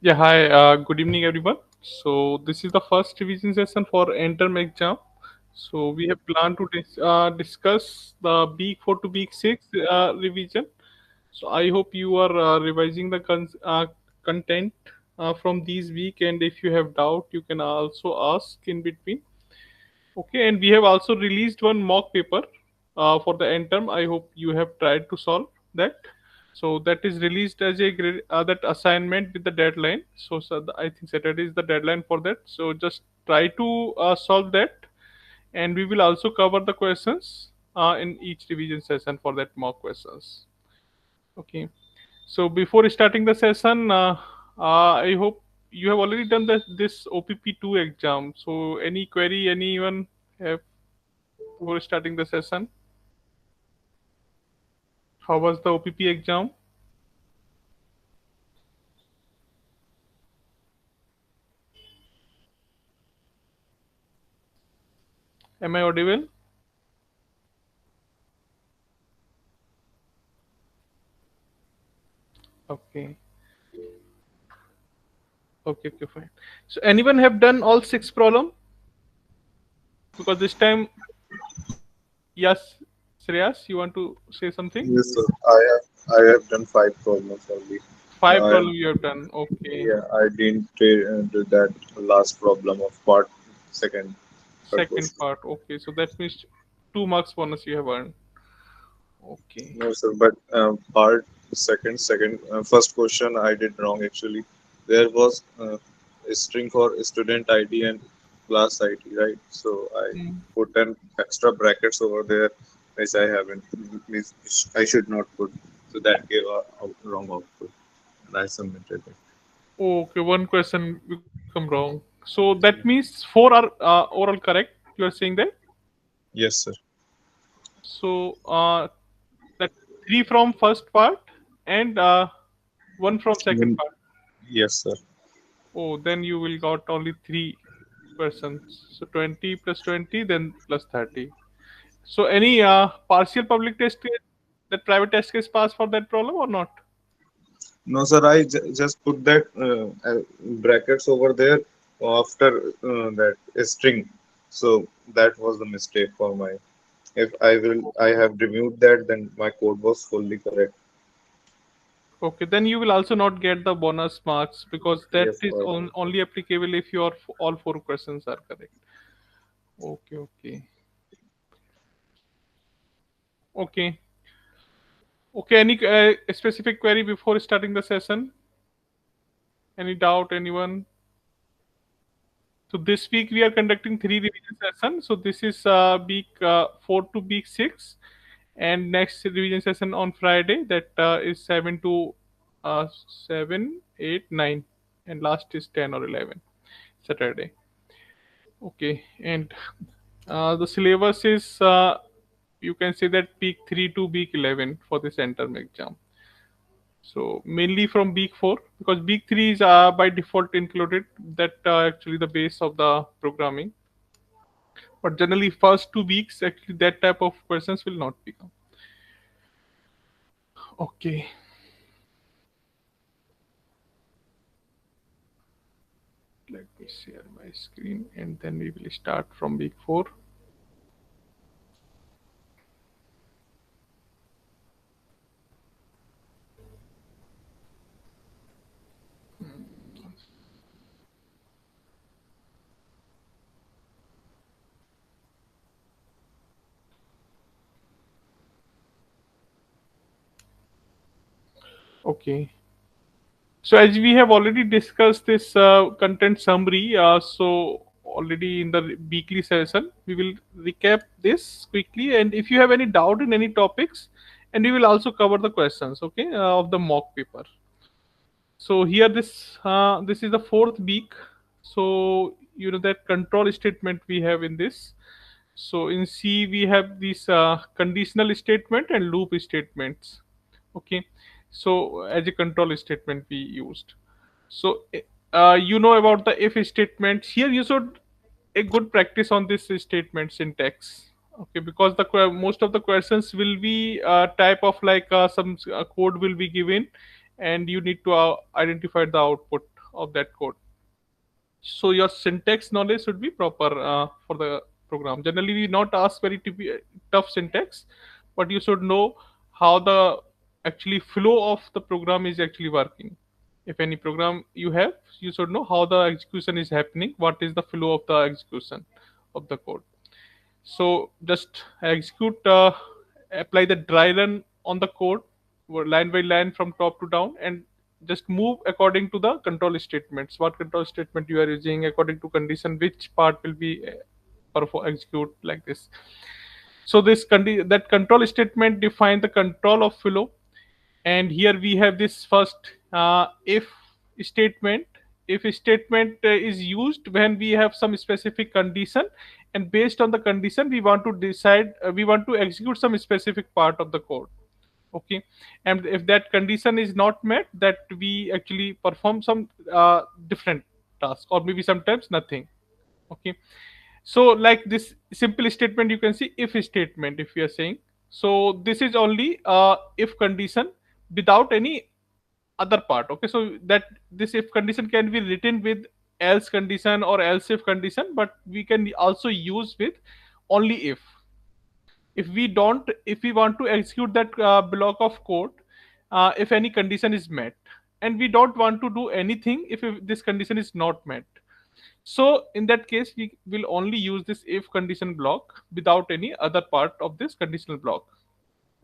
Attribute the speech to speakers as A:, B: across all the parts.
A: Yeah, hi. Good evening, everyone. So this is the first revision session for interim exam. So we have planned to discuss the week 4 to week 6 revision. So I hope you are revising the content from these week, and if you have doubt, you can also ask in between. Okay, and we have also released one mock paper for the end term. I hope you have tried to solve that. So that is released as a that assignment with the deadline. I think Saturday is the deadline for that. So just try to solve that, and we will also cover the questions in each revision session for that mock questions. Okay. So before starting the session, I hope you have already done this OPP2 exam. So any query anyone have before starting the session? How was the OPP exam? Am I audible? Okay. Okay, fine. So anyone have done all six problem? Because this time, yes, Shreyas, you want to say something?
B: Yes, sir. I have done five problems only.
A: Five
B: I
A: problem you have done. Okay.
B: Yeah, I didn't do that last problem of part second, third
A: Second
B: question.
A: part. Okay. So that means 2 marks bonus you have earned. Okay.
B: No, sir, but part first question I did wrong actually. There was a string for student ID and class ID, right? So I
A: Hmm.
B: put an extra brackets over there, which I haven't. Means I should not put. So that gave a wrong output, and I submitted it.
A: Okay. One question become wrong. So that means four are overall correct. You are saying that.
B: Yes, sir.
A: So that three from first part and one from second
B: Then-
A: part.
B: Yes, sir.
A: Oh, then you will got only 3%. So 20 plus 20, then plus 30. So any partial public test that private test is passed for that problem or not?
B: No, sir, just put that brackets over there after that string. So that was the mistake for my. If I have removed that, then my code was fully correct.
A: Okay, then you will also not get the bonus marks because that
B: Yes,
A: is
B: sir.
A: only applicable if your all four questions are correct. Okay. Okay. Okay, any specific query before starting the session? Any doubt, anyone? So this week we are conducting three revision sessions. So this is week 4 to week 6, and next revision session on Friday that is 7 to 7, 8, 9, and last is 10 or 11 Saturday. Okay, and the syllabus is you can say that week 3 to week 11 for this term exam. So mainly from week 4 because week 3 is by default included that actually the base of the programming. But generally first 2 weeks actually that type of questions will not become. Okay, let me share my screen and then we will start from week 4. Okay, so as we have already discussed this content summary, so already in the weekly session, we will recap this quickly. And if you have any doubt in any topics, and we will also cover the questions, okay, of the mock paper. So here this is the fourth week. So you know that control statement we have in this. So in C we have these conditional statement and loop statements. Okay, so as a control statement we used. So you know about the if statements. Here you should a good practice on this statement syntax. Okay, because most of the questions will be type of like some code will be given, and you need to identify the output of that code. So your syntax knowledge should be proper for the program. Generally we not ask very tough syntax, but you should know how the actually flow of the program is actually working. If any program you have, you should know how the execution is happening, what is the flow of the execution of the code. So just execute, apply the dry run on the code, line by line from top to down, and just move according to the control statements. What control statement you are using according to condition, which part will be perform execute like this. So that control statement define the control of flow, and here we have this first if statement. If a statement is used when we have some specific condition, and based on the condition we want to decide, we want to execute some specific part of the code. Okay, and if that condition is not met, that we actually perform some different task, or maybe sometimes nothing. Okay, so like this simple statement, you can see if statement, if we are saying, so this is only if condition without any other part. Okay, so that this if condition can be written with else condition or else if condition, but we can also use with only if we don't, if we want to execute that block of code, if any condition is met, and we don't want to do anything if this condition is not met. So in that case, we will only use this if condition block without any other part of this conditional block.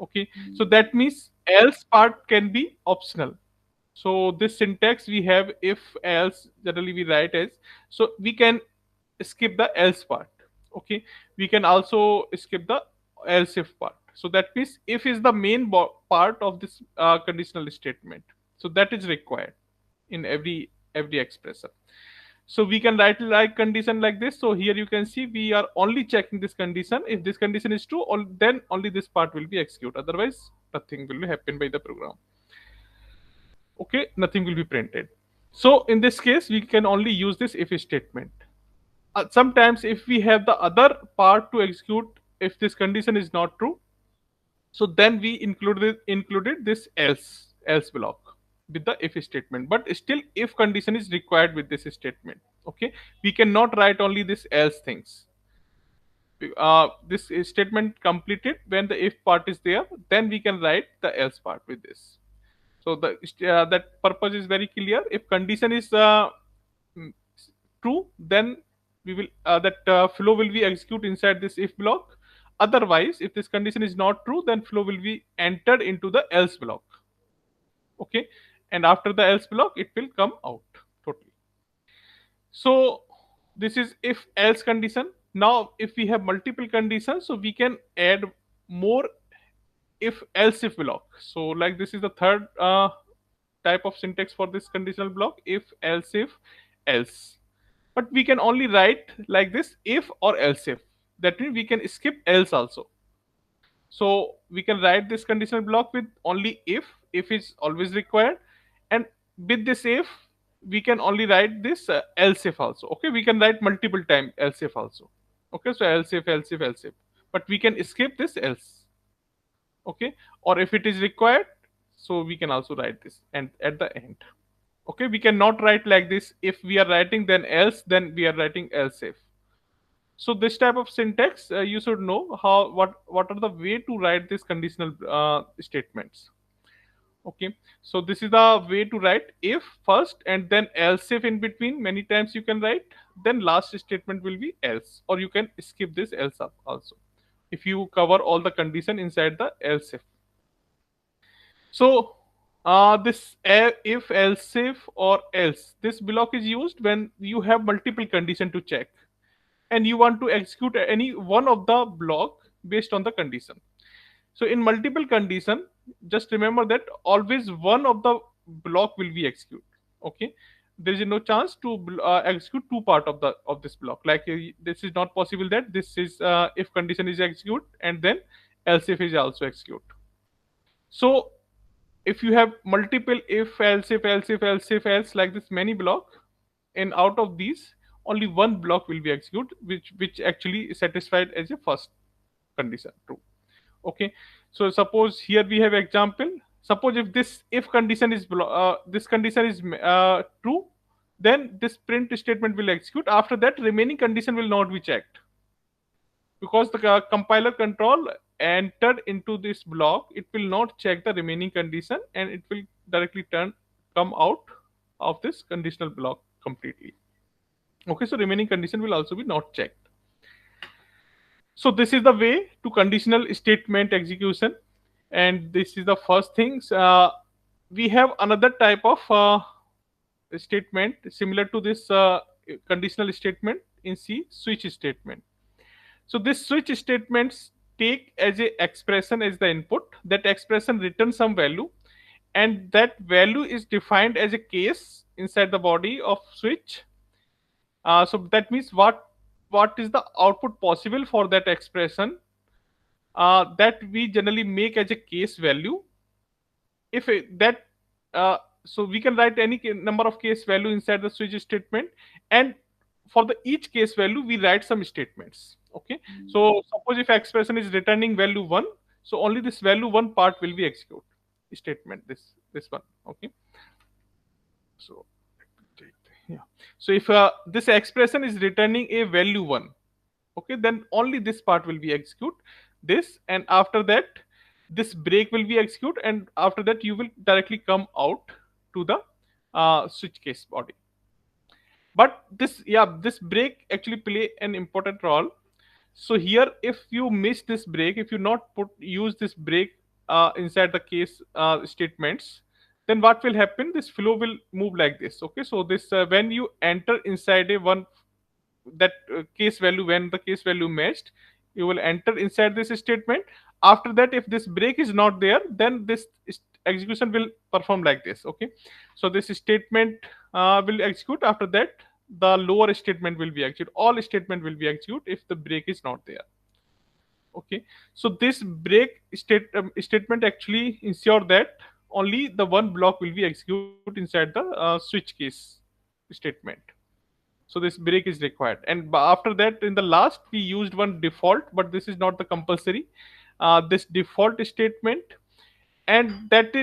A: Okay, so that means else part can be optional. So this syntax we have if else, generally we write as, so we can skip the else part. Okay, we can also skip the else if part. So that means if is the main part of this conditional statement. So that is required in every expression. So we can write like condition like this. So here you can see we are only checking this condition. If this condition is true, then only this part will be executed. Otherwise, nothing will be happen by the program. Okay, nothing will be printed. So in this case, we can only use this if statement. Sometimes if we have the other part to execute, if this condition is not true, so then we included this else block with the if statement. But still, if condition is required with this statement. Okay, we cannot write only this else things. This statement completed when the if part is there, then we can write the else part with this. So that purpose is very clear. If condition is mm, true, then we will that flow will be execute inside this if block. Otherwise, if this condition is not true, then flow will be entered into the else block. Okay, and after the else block, it will come out totally. So this is if else condition. Now, if we have multiple conditions, so we can add more if else if block. So like this is the third type of syntax for this conditional block, if else if else. But we can only write like this if or else if. That means we can skip else also. So we can write this conditional block with only if is always required, and with this if we can only write this else if also. Okay, we can write multiple time else if also. Okay, so else if else if else if, but we can skip this else. Okay, or if it is required, so we can also write this and at the end. Okay, we cannot write like this if we are writing then else, then we are writing else if. So this type of syntax, you should know how what are the way to write these conditional statements. Okay, so this is the way to write if first and then else if in between. Many times you can write, then last statement will be else, or you can skip this else up also if you cover all the condition inside the else if. So this if else if or else, this block is used when you have multiple condition to check and you want to execute any one of the block based on the condition. So in multiple condition, just remember that always one of the block will be executed. Okay, there is no chance to execute two part of this block. Like this is not possible that this is if condition is execute and then else if is also execute. So if you have multiple if else if else if else if else like this many block, and out of these only one block will be executed which actually is satisfied as a first condition true. Okay, so suppose here we have example. Suppose if this if condition is this condition is true, then this print statement will execute. After that, remaining condition will not be checked, because the compiler control entered into this block. It will not check the remaining condition, and it will directly come out of this conditional block completely. Okay, so remaining condition will also be not checked. So this is the way to conditional statement execution, and this is the first things. We have another type of statement similar to this conditional statement in C, switch statement. So this switch statements take as a expression as the input. That expression returns some value, and that value is defined as a case inside the body of switch. So that means what is the output possible for that expression, that we generally make as a case value. If that So we can write any number of case value inside the switch statement, and for the each case value we write some statements. Okay, so suppose if expression is returning value 1, so only this value 1 part will be execute statement, this one. Okay, so yeah, so if this expression is returning a value 1, okay, then only this part will be execute this, and after that this break will be execute, and after that you will directly come out to the switch case body. But this break actually play an important role. So here, if you miss this break, if you not use this break inside the case statements, then what will happen, this flow will move like this. Okay, so this when you enter inside a one, that case value, when the case value matched, you will enter inside this statement. After that, if this break is not there, then this execution will perform like this. Okay, so this statement will execute. After that, the lower statement will be executed, all statement will be executed if the break is not there. Okay, so this statement actually ensure that only the one block will be executed inside the switch case statement. So this break is required, and after that, in the last, we used one default, but this is not the compulsory. This default statement, and that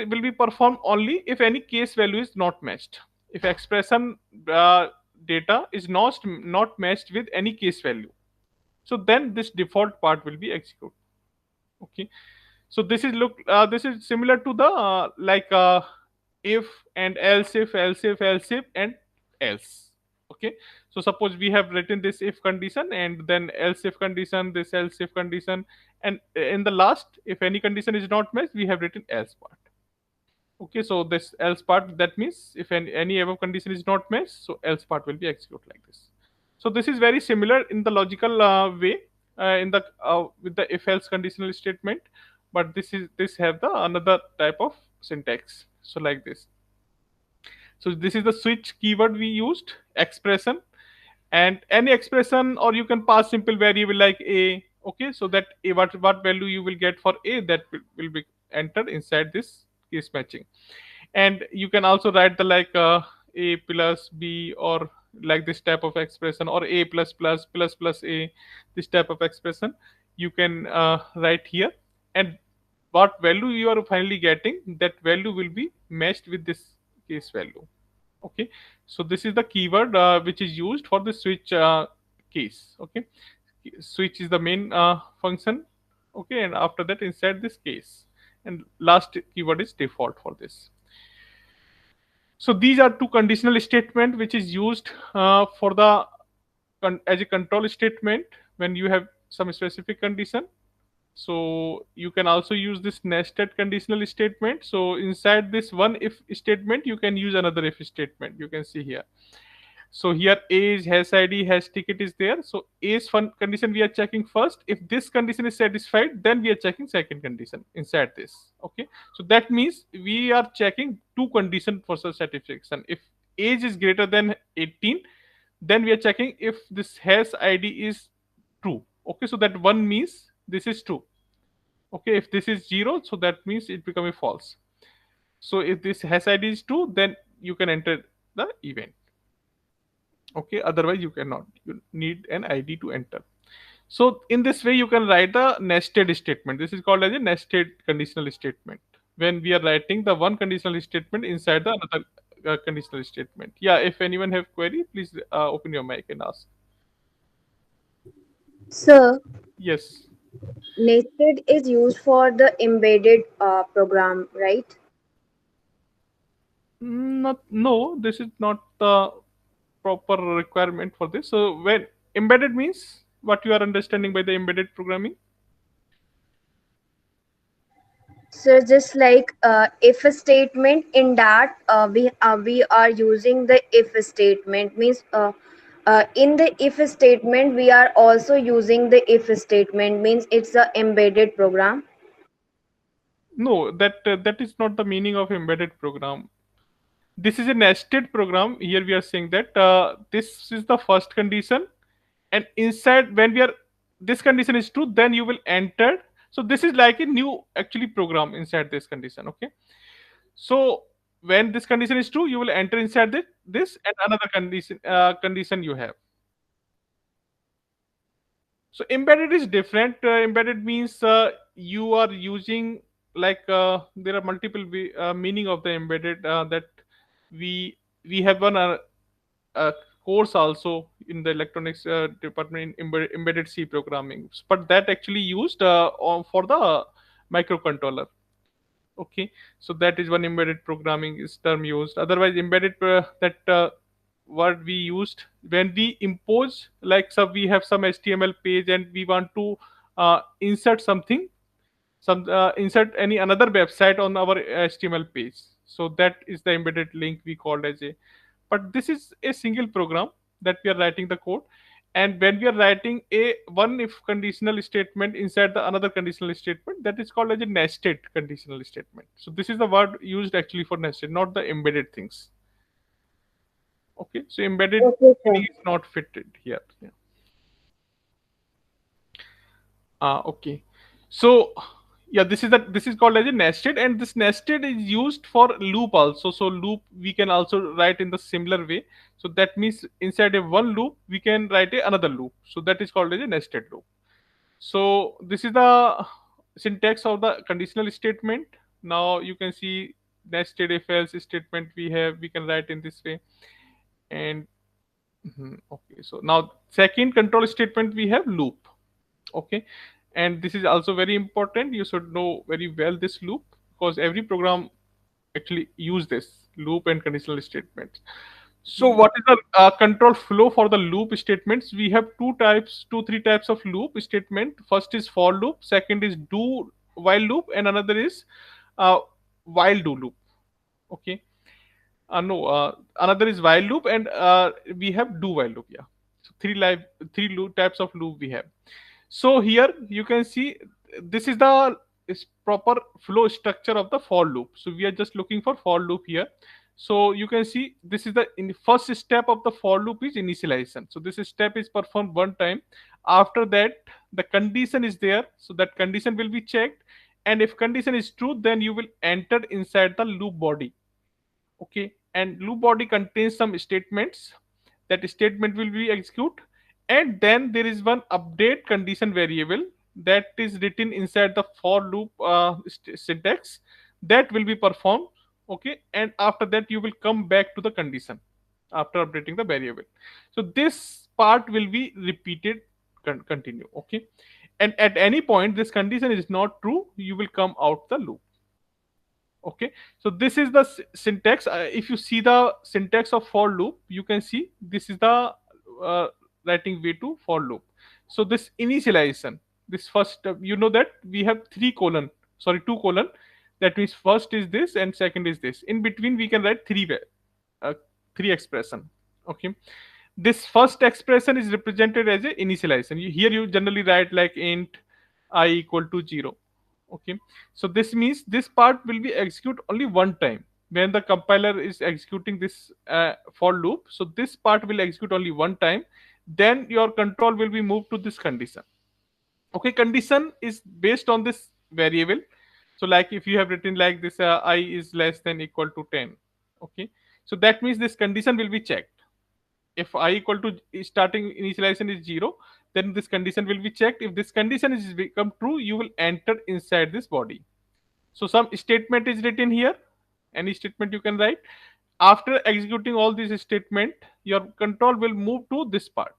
A: will be performed only if any case value is not matched. If expression data is not matched with any case value, so then this default part will be executed. Okay, so this is similar to the if and else if and else. Okay, so suppose we have written this if condition, and then else if condition, this else if condition, and in the last, if any condition is not met, we have written else part. Okay, so this else part, that means if any above condition is not met, so else part will be executed like this. So this is very similar in the logical way, in the with the if else conditional statement, but this have the another type of syntax. So like this. So this is the switch keyword we used, expression, and any expression, or you can pass simple variable like a. Okay, so that a, what value you will get for a, that will be entered inside this case matching. And you can also write the a plus b, or like this type of expression, or a plus plus plus plus a, this type of expression you can write here, and what value you are finally getting, that value will be matched with this case value. Okay, so this is the keyword which is used for the switch case. Okay, switch is the main function. Okay, and after that, inside this case, and last keyword is default for this. So these are two conditional statement which is used for the as a control statement when you have some specific condition. So you can also use this nested conditional statement. So inside this one if statement, you can use another if statement. You can see here. So here age, has id, has ticket is there. So age fun condition we are checking first. If this condition is satisfied, then we are checking second condition inside this. Okay, so that means we are checking two condition for such satisfaction. If age is greater than 18, then we are checking if this has id is true. Okay, so that one means this is true. Okay, if this is 0, so that means it become a false. So if this has id is true, then you can enter the event. Okay, otherwise you cannot, you need an id to enter. So in this way you can write a nested statement. This is called as a nested conditional statement, when we are writing the one conditional statement inside the another conditional statement. Yeah, if anyone have query, please open your mic and ask.
C: So,
A: Yes.
C: nested is used for the embedded program, right?
A: Not, no, this is not the proper requirement for this. So when embedded means what you are understanding by the embedded programming?
C: So just like if a statement in that we are using the if statement means in the if statement we are also using the if statement means it's a embedded program.
A: No, that is not the meaning of embedded program. This is a nested program. Here we are saying that this is the first condition, and inside when we are this condition is true, then you will enter. So this is like a new actually program inside this condition. Okay. So when this condition is true, you will enter inside this and another condition you have. So embedded is different. Embedded means you are using like there are multiple meaning of the embedded that we have one uh, course also in the electronics department in embedded C programming, but that actually used for the microcontroller. Okay, so that is one embedded programming is term used. Otherwise, embedded that word we used when we impose, like, so we have some HTML page and we want to insert something, some insert any another website on our HTML page. So that is the embedded link we called as a. But this is a single program that we are writing the code, and when we are writing a one if conditional statement inside the another conditional statement, that is called as a nested conditional statement. So this is the word used actually for nested, not the embedded things. Okay, so embedded
C: Okay, sir.
A: meaning is not fitted here. Yeah. Okay. So yeah, this is called as a nested, and this nested is used for loop also. So loop we can also write in the similar way. So that means inside a one loop we can write another loop. So that is called as a nested loop. So this is the syntax of the conditional statement. Now you can see nested if else statement we can write in this way. And okay, so now second control statement we have loop. Okay, and this is also very important, you should know very well this loop, because every program actually use this loop and conditional statements. So what is the control flow for the loop statements? We have three types of loop statement. First is for loop, second is do while loop, and another is uh, while do loop. Okay, no, another is while loop, and we have do while loop. Yeah, so three loop types of loop we have. So here you can see this is the proper flow structure of the for loop. So we are just looking for for loop here. So you can see this is the in the first step of the for loop is initialization. So this step is performed one time. After that, the condition is there. So that condition will be checked. And if condition is true, then you will enter inside the loop body. Okay, and loop body contains some statements. That statement will be execute, and then there is one update condition variable that is written inside the for loop syntax that will be performed. Okay, and after that you will come back to the condition after updating the variable. So this part will be repeated, continue. Okay, and at any point this condition is not true, you will come out the loop. Okay, so this is the syntax. If you see the syntax of for loop, you can see this is the uh, writing way to for loop. So this initialization, this first you know that we have two colon, that means first is this and second is this. In between we can write uh, three expression. Okay, this first expression is represented as a initialization. Here you generally write like int I equal to 0. Okay, so this means this part will be execute only one time when the compiler is executing this for loop. So this part will execute only one time, then your control will be moved to this condition. Okay, condition is based on this variable. So like if you have written like this, I is less than equal to 10. Okay, so that means this condition will be checked. If I equal to starting initialization is 0, then this condition will be checked. If this condition is become true, you will enter inside this body. So some statement is written here, any statement you can write. After executing all these statement, your control will move to this part.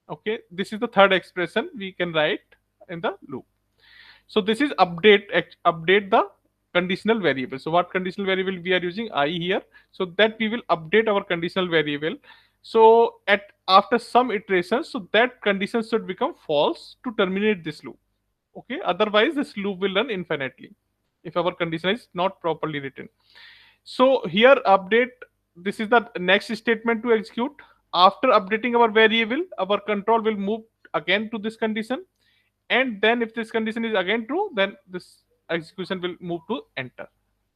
A: Okay, this is the third expression we can write in the loop. So this is update the conditional variable. So what conditional variable we are using? I here. So that we will update our conditional variable. So at after some iterations, so that condition should become false to terminate this loop. Okay, otherwise this loop will run infinitely if our condition is not properly written. So here update, this is the next statement to execute. After updating our variable, our control will move again to this condition, and then if this condition is again true, then this execution will move to enter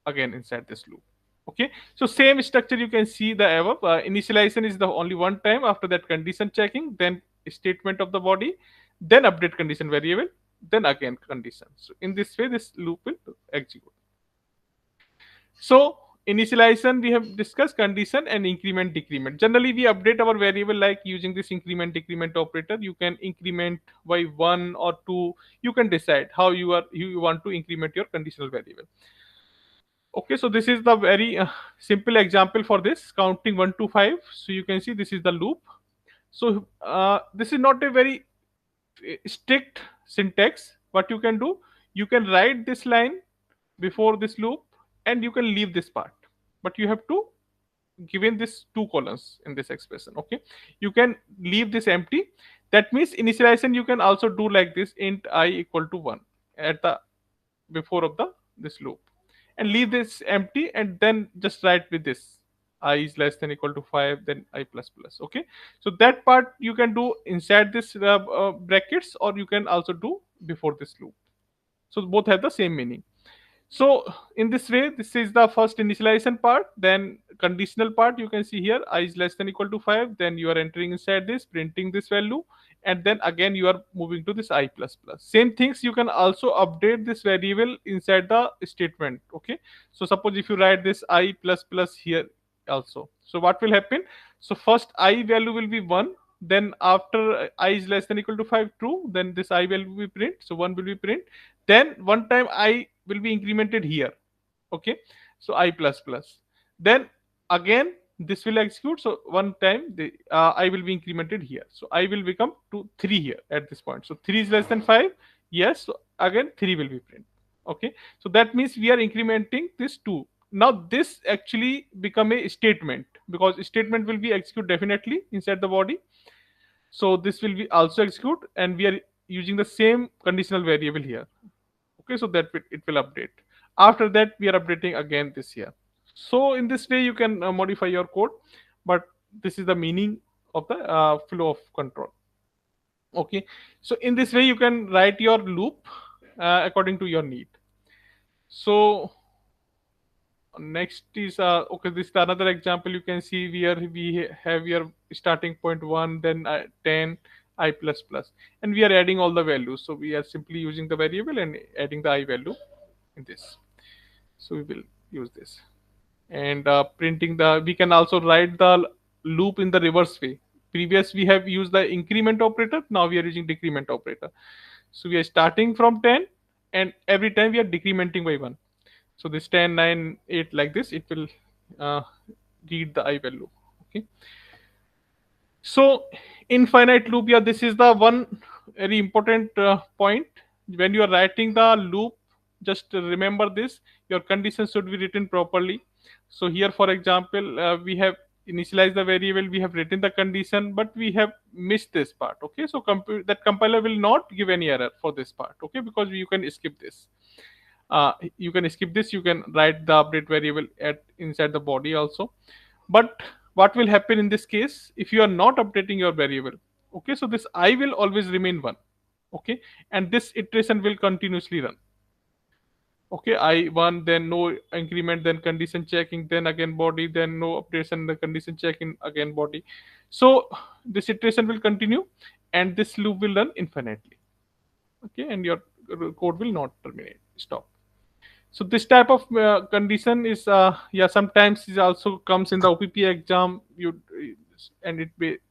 A: again inside this loop. Okay, so same structure you can see the above. Initialization is the only one time, after that condition checking, then statement of the body, then update condition variable, then again condition. So in this way this loop will execute. So initialization we have discussed, condition and increment decrement. Generally we update our variable like using this increment decrement operator. You can increment by 1 or 2. You can decide how you want to increment your conditional variable. Okay, so this is the very simple example for this, counting 1 to 5. So you can see this is the loop. So this is not a very strict syntax. What you can do, you can write this line before this loop and you can leave this part, but you have to given this two columns in this expression. Okay, you can leave this empty. That means initialization you can also do like this, int I equal to 1 at the before of the this loop, and leave this empty, and then just write with this I is less than equal to 5, then I plus plus. Okay, so that part you can do inside this brackets, or you can also do before this loop. So both have the same meaning. So in this way, this is the first initialization part. Then conditional part, you can see here I is less than equal to 5. Then you are entering inside this, printing this value, and then again you are moving to this I plus plus. Same things you can also update this variable inside the statement. Okay, so suppose if you write this I plus plus here also, so what will happen? So first I value will be 1. Then after I is less than equal to 5 true, then this I value will be print. So 1 will be print. Then one time I will be incremented here. Okay, so I plus plus. Then again this will execute. So one time the I will be incremented here. So I will become to 3 here at this point. So 3 is less than 5. Yes. So again 3 will be print. Okay. So that means we are incrementing this 2. Now this actually become a statement, because statement will be execute definitely inside the body. So this will be also execute, and we are using the same conditional variable here. Okay, so that it will update. After that we are updating again this here. So in this way you can modify your code, but this is the meaning of the flow of control. Okay, so in this way you can write your loop according to your need. So next is okay, this is another example. You can see where we have your starting point 1, then 10 I plus plus, and we are adding all the values. So we are simply using the variable and adding the I value in this. So we will use this, and printing the, we can also write the loop in the reverse way. Previous we have used the increment operator, now we are using decrement operator. So we are starting from 10, and every time we are decrementing by 1. So this 10 9 8 like this, it will uh, read the I value. Okay, so infinite loop, yeah, this is the one very important point. When you are writing the loop, just remember this, your condition should be written properly. So here for example, we have initialized the variable, we have written the condition, but we have missed this part. Okay, so that compiler will not give any error for this part. Okay, because you can skip this. You can skip this, you can write the update variable at inside the body also. But what will happen in this case if you are not updating your variable? Okay, so this I will always remain 1. Okay, and this iteration will continuously run. Okay, I 1, then no increment, then condition checking, then again body, then no updation, the condition checking, again body. So this iteration will continue, and this loop will run infinitely. Okay, and your code will not terminate, stop. So this type of condition is yeah, sometimes it also comes in the OPP exam. You and it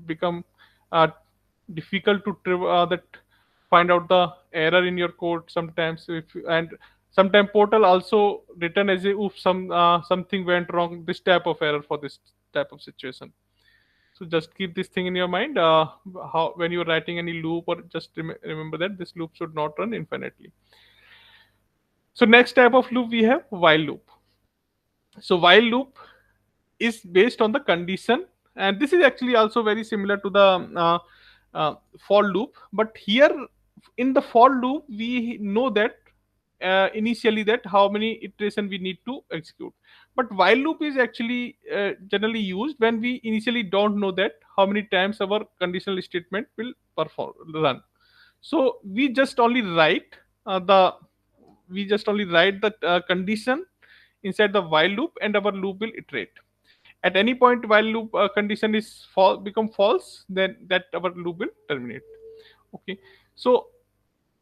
A: become uh, difficult to that find out the error in your code sometimes. So if and Sometimes portal also written as a oof, something went wrong, this type of error for this type of situation. So just keep this thing in your mind, how when you're writing any loop, or just remember that this loop should not run infinitely. So next type of loop we have while loop. So while loop is based on the condition, and this is actually also very similar to the for loop, but here in the for loop we know that initially that how many iteration we need to execute. But while loop is actually generally used when we initially don't know that how many times our conditional statement will perform run. So the we just only write the condition inside the while loop, and our loop will iterate. At any point while loop condition is become false, then that our loop will terminate. Okay, so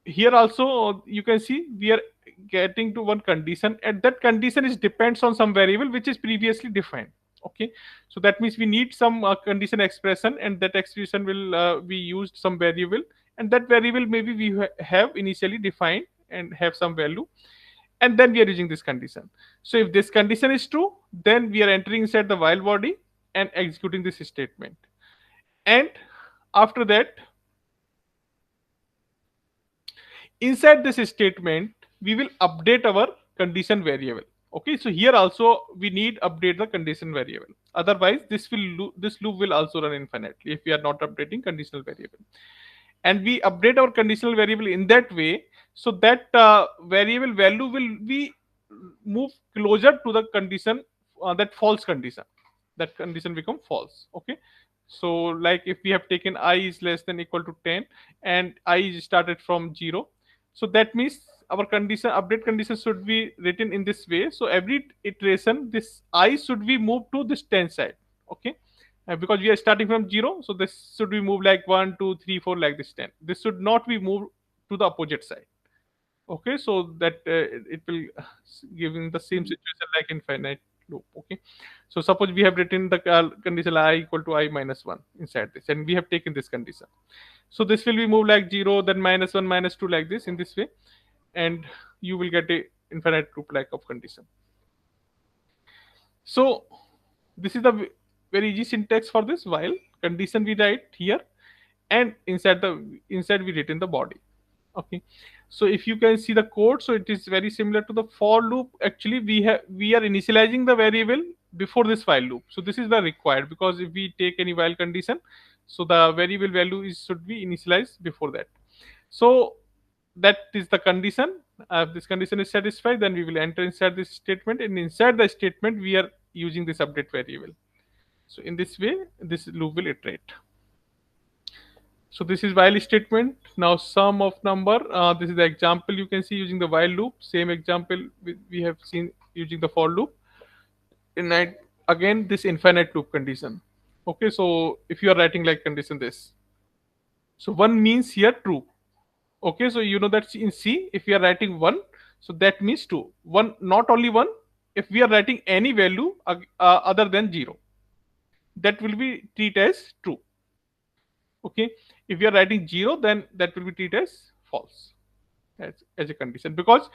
A: here also you can see we are getting to one condition, and that condition is depends on some variable which is previously defined. Okay, so that means we need some condition expression, and that expression will be used some variable, and that variable maybe we have initially defined and have some value, and then we are using this condition. So if this condition is true, then we are entering inside the while body and executing this statement. And after that, inside this statement, we will update our condition variable. Okay, so here also we need update the condition variable. Otherwise this loop will also run infinitely if we are not updating conditional variable. And we update our conditional variable in that way, so that variable value will be move closer to the condition, that false condition, that condition become false. Okay, so like if we have taken I is less than equal to 10 and I is started from 0, so that means our condition update condition should be written in this way. So every iteration this I should be moved to this 10 side. Okay, because we are starting from 0, so this should be moved like 1 2 3 4 like this 10. This should not be moved to the opposite side. Okay, so that it will give in the same situation like infinite loop. Okay, so suppose we have written the condition I equal to I minus 1 inside this, and we have taken this condition. So this will be moved like 0, then minus 1 minus 2 like this in this way, and you will get a infinite loop like of condition. So this is the very easy syntax for this while condition we write here, and inside we written the body. Okay, so if you can see the code, so it is very similar to the for loop. Actually we are initializing the variable before this while loop, so this is the required, because if we take any while condition, so the variable value is should be initialized before that. So that is the condition. If this condition is satisfied, then we will enter inside this statement, and inside the statement we are using this update variable. So in this way this loop will iterate. So this is while statement. Now sum of number. This is the example you can see using the while loop. Same example we have seen using the for loop. In again this infinite loop condition. Okay, so if you are writing like condition this, so one means here true. Okay, so you know that in C if we are writing one, so that means true. One, not only one. If we are writing any value other than 0, that will be treated as true. Okay, if we are writing 0, then that will be treated as false, as a condition, because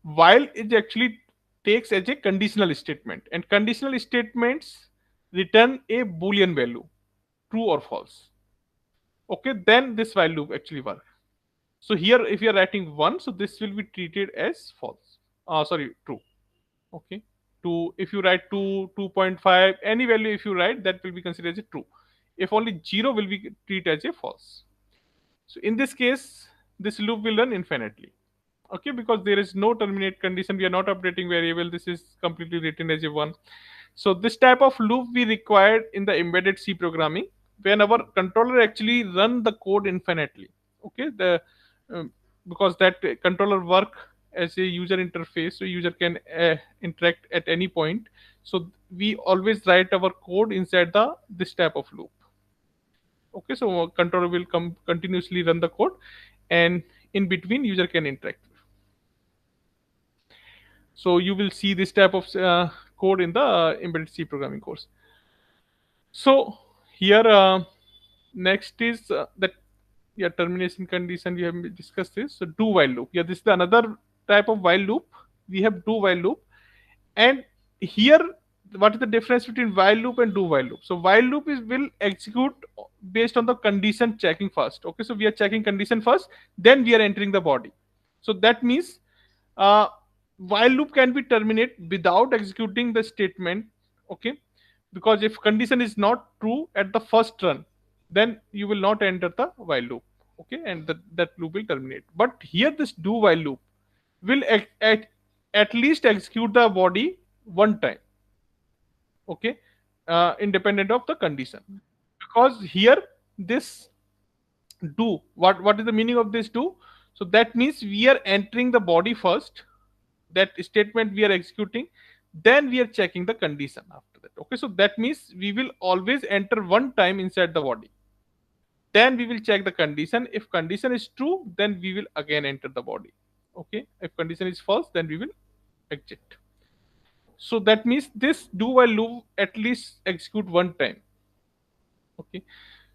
A: while it actually takes as a conditional statement, and conditional statements return a boolean value, true or false. Okay, then this while loop actually work. So here if you are writing 1, so this will be treated as false, sorry, true. Okay, 2, if you write 2 2.5, any value if you write, that will be considered as a true. If only 0 will be treated as a false. So in this case, this loop will run infinitely. Okay, because there is no terminate condition, we are not updating variable, this is completely written as a 1. So this type of loop we required in the embedded C programming, when our controller actually run the code infinitely. Okay, the um, because that controller work as a user interface, so user can interact at any point. So we always write our code inside the this type of loop. Okay, so controller will come continuously run the code, and in between user can interact. So you will see this type of code in the embedded C programming course. So here next is that, yeah, termination condition, we have discussed this. So do while loop, yeah, this is the another type of while loop. we have do while loop. And here, what is the difference between while loop and do while loop? So while loop is will execute based on the condition checking first. Okay, so we are checking condition first, then we are entering the body. So that means uh, while loop can be terminated without executing the statement. Okay, because if condition is not true at the first run, then you will not enter the while loop. Okay, and that loop will terminate. But here this do while loop will at least execute the body one time. Okay, independent of the condition, because here this do, what is the meaning of this do? So that means we are entering the body first, that statement we are executing, then we are checking the condition after that. Okay, so that means we will always enter one time inside the body, then we will check the condition. If condition is true, then we will again enter the body. Okay, if condition is false, then we will exit. So that means this do while loop at least execute one time. Okay,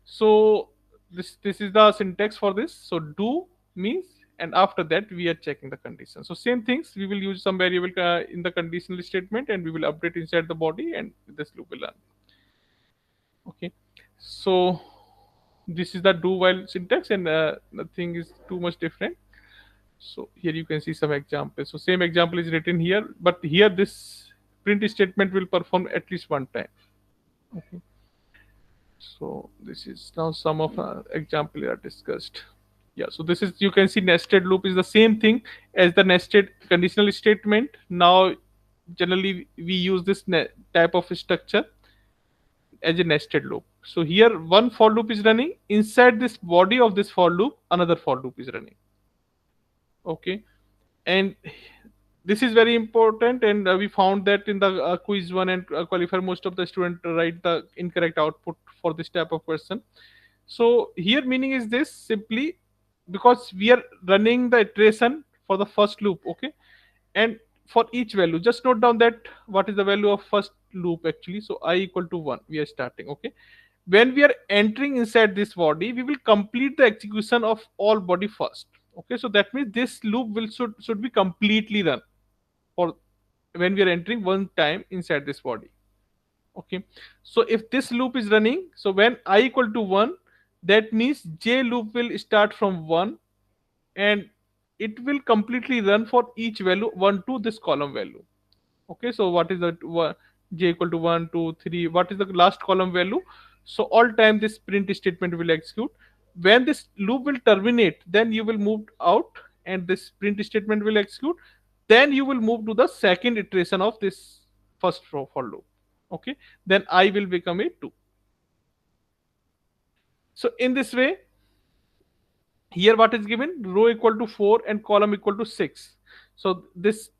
A: so this is the syntax for this. So do means, and after that we are checking the condition. So same things, we will use some variable in the conditional statement, and we will update inside the body, and this loop will run. Okay, so this is the do while syntax, and nothing is too much different. So here you can see some examples. So same example is written here, but here this print statement will perform at least one time. Okay, so this is now some of example are discussed. Yeah, so this is, you can see nested loop is the same thing as the nested conditional statement. Now generally we use this type of structure as a nested loop. So here one for loop is running, inside this body of this for loop another for loop is running. Okay, and this is very important, and we found that in the quiz one and qualifier most of the student write the incorrect output for this type of question. So here meaning is this, simply because we are running the iteration for the first loop. Okay, and for each value, just note down that what is the value of first loop actually. So I equal to 1, we are starting. Okay, when we are entering inside this body, we will complete the execution of all body first. Okay, so that means this loop will should be completely run for when we are entering one time inside this body. Okay, so if this loop is running, so when I equal to 1, that means j loop will start from 1, and it will completely run for each value 1 to this column value. Okay, so what is that j equal to 1 2 3, what is the last column value? So all time this print statement will execute. When this loop will terminate, then you will move out, and this print statement will execute. Then you will move to the second iteration of this first row for loop. Okay, then I will become a 2. So in this way, here what is given, row equal to 4 and column equal to 6. So this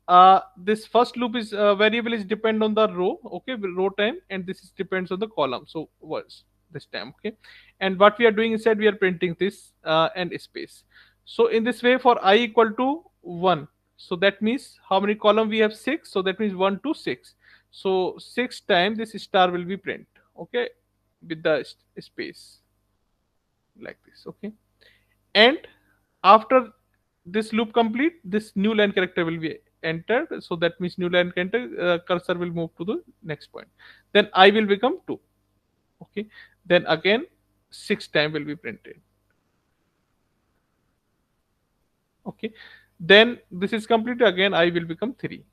A: first loop is variable is depend on the row. Okay, row time, and this is depends on the column. So was this time. Okay, and what we are doing inside, we are printing this and space. So in this way, for I equal to 1, so that means how many column we have? 6. So that means 1 to 6. So 6 times this star will be print. Okay, with the space like this. Okay, and after this loop complete, this new line character will be entered. So that means new line character cursor will move to the next point, then I will become 2. Okay, then again 6 time will be printed. Okay, then this is complete, again I will become 3.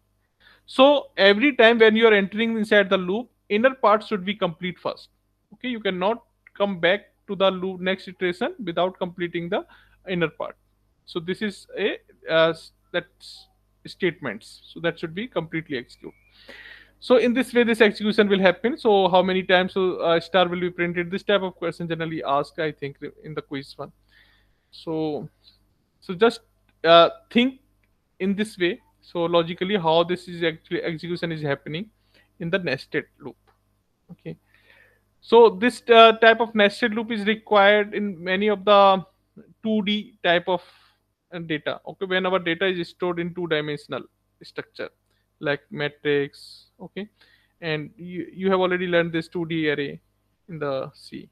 A: So every time when you are entering inside the loop, inner part should be complete first. Okay, you cannot come back to the loop next iteration without completing the inner part. So this is a that's statements. So that should be completely executed. So in this way, this execution will happen. So how many times star will be printed? This type of question generally asked, I think, in the quiz one. So just think in this way, so logically how this is actually execution is happening in the nested loop. Okay, so this type of nested loop is required in many of the 2D type of data. Okay, when our data is stored in two-dimensional structure like matrix. Okay, and you have already learned this 2D array in the C.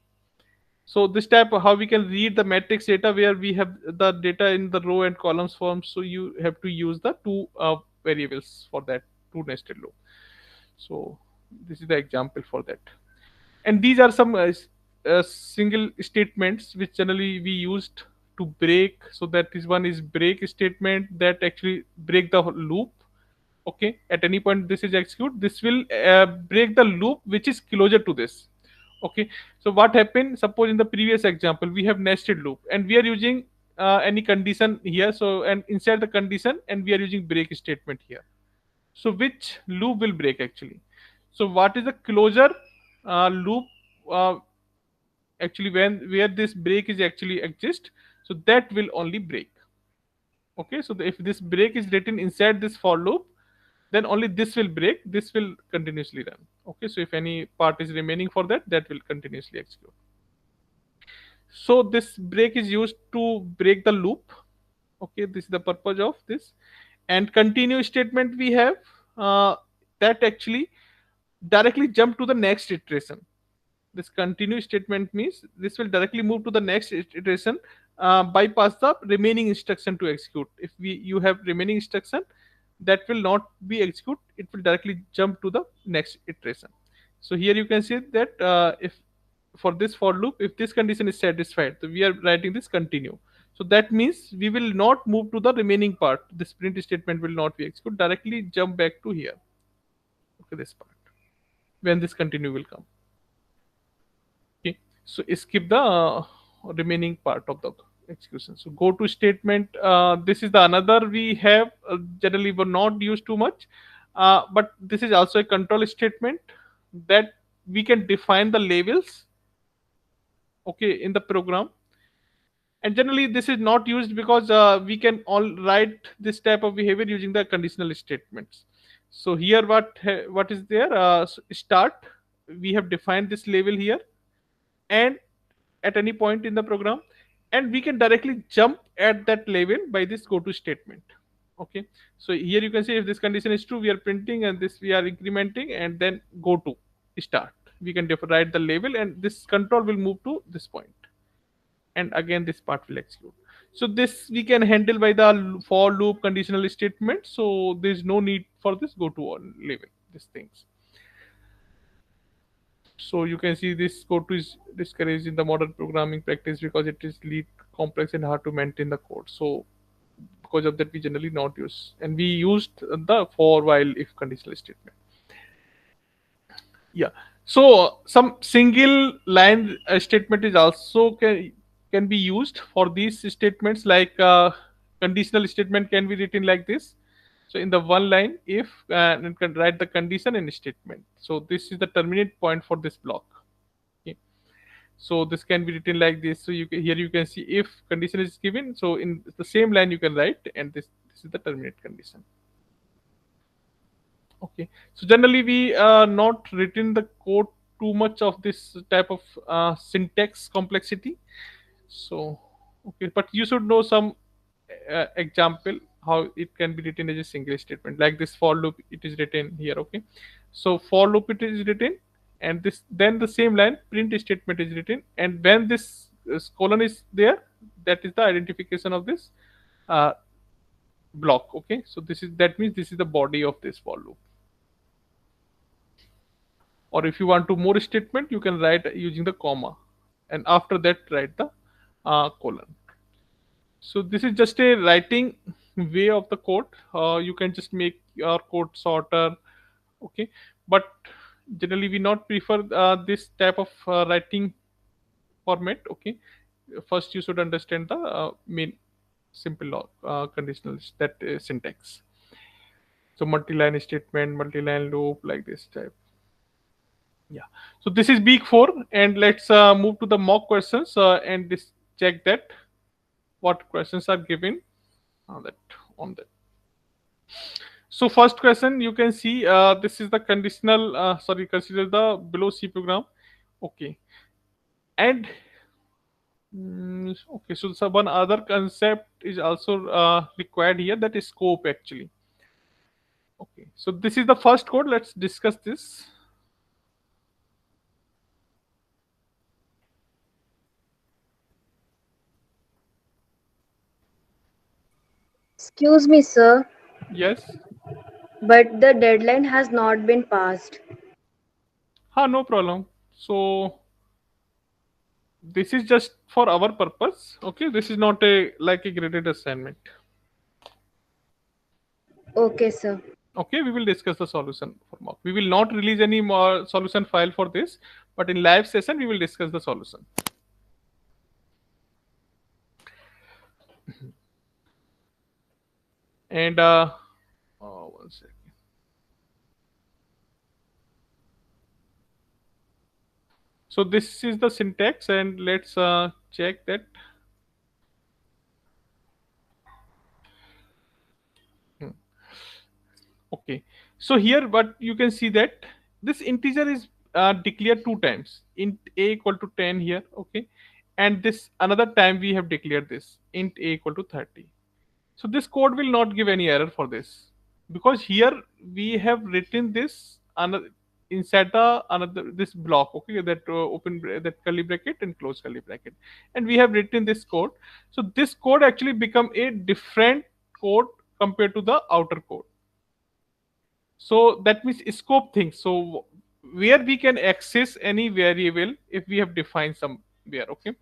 A: So this type of how we can read the matrix data, where we have the data in the row and columns form. So you have to use the two variables for that two nested loop. So this is the example for that. And these are some single statements which generally we used to break. So that is one is break statement that actually break the loop. Okay, at any point this is execute, this will break the loop which is closer to this. Okay, so what happened, suppose in the previous example we have nested loop and we are using any condition here, so and inside the condition and we are using break statement here. So which loop will break actually? So what is the closure loop uh, actually when where this break is actually exist, so that will only break. Okay, so if this break is written inside this for loop, then only this will break, this will continuously run. Okay, so if any part is remaining for that, that will continuously execute. So this break is used to break the loop. Okay, this is the purpose of this. And continue statement we have that actually directly jump to the next iteration. This continue statement means this will directly move to the next iteration, bypass the remaining instruction to execute. If we you have remaining instruction, that will not be execute, it will directly jump to the next iteration. So here you can see that if for this for loop, if this condition is satisfied, so we are writing this continue. So that means we will not move to the remaining part, this print statement will not be executed, directly jump back to here. Okay, this part when this continue will come. Okay, so skip the remaining part of the execution. So go to statement. This is the another we have generally were not used too much, but this is also a control statement that we can define the labels. Okay, in the program, and generally this is not used because we can all write this type of behavior using the conditional statements. So here what is there? Start. We have defined this label here, and at any point in the program, and we can directly jump at that label by this go to statement. Okay, so here you can see if this condition is true we are printing, and this we are incrementing, and then go to start, we can write the label and this control will move to this point, and again this part will execute. So this we can handle by the for loop conditional statement, so there is no need for this go to label these things. So you can see this code is discouraged in the modern programming practice because it is lead complex and hard to maintain the code. So because of that we generally not use, and we used the for while if conditional statement. Yeah, so some single line statement is also can be used for these statements, like conditional statement can be written like this. So in the one line if and you can write the condition and statement, so this is the terminate point for this block. Okay, so this can be written like this. So here you can see if condition is given, so in the same line you can write, and this is the terminate condition. Okay, so generally we not written the code too much of this type of syntax complexity. So okay, but you should know some example how it can be written as a single statement, like this for loop it is written here. Okay, so for loop it is written, and this then the same line print statement is written, and when this colon is there, that is the identification of this uh, block. Okay, so this is that means this is the body of this for loop. Or if you want to more statement, you can write using the comma, and after that write the colon. So this is just a writing way of the code. You can just make your code shorter. Okay, but generally we not prefer this type of writing format. Okay, first you should understand the main simple conditional that syntax. So multi-line statement, multi-line loop, like this type. Yeah. So this is week 4, and let's move to the mock questions and this check that what questions are given that on that. So first question you can see this is the conditional. Sorry, consider the below C program. Okay, and okay. So one other concept is also required here, that is scope actually. Okay, so this is the first code. Let's discuss this.
C: Excuse me, sir.
A: Yes.
C: but the deadline has not been passed.
A: No problem. So this is just for our purpose. Okay, this is not a like a graded assignment.
C: Okay, sir.
A: Okay, we will discuss the solution for mock. We will not release any more solution file for this, but in live session we will discuss the solution. And one second. So this is the syntax, and let's check that. Hmm. Okay, so here what you can see that this integer is declared two times, int a equal to 10 here. Okay, and this another time we have declared this int a equal to 30. So this code will not give any error for this, because here we have written this another inside the another this block. Okay, that that curly bracket and close curly bracket, and we have written this code. So this code actually become a different code compared to the outer code. So that means scope things. So where we can access any variable if we have defined somewhere. Okay,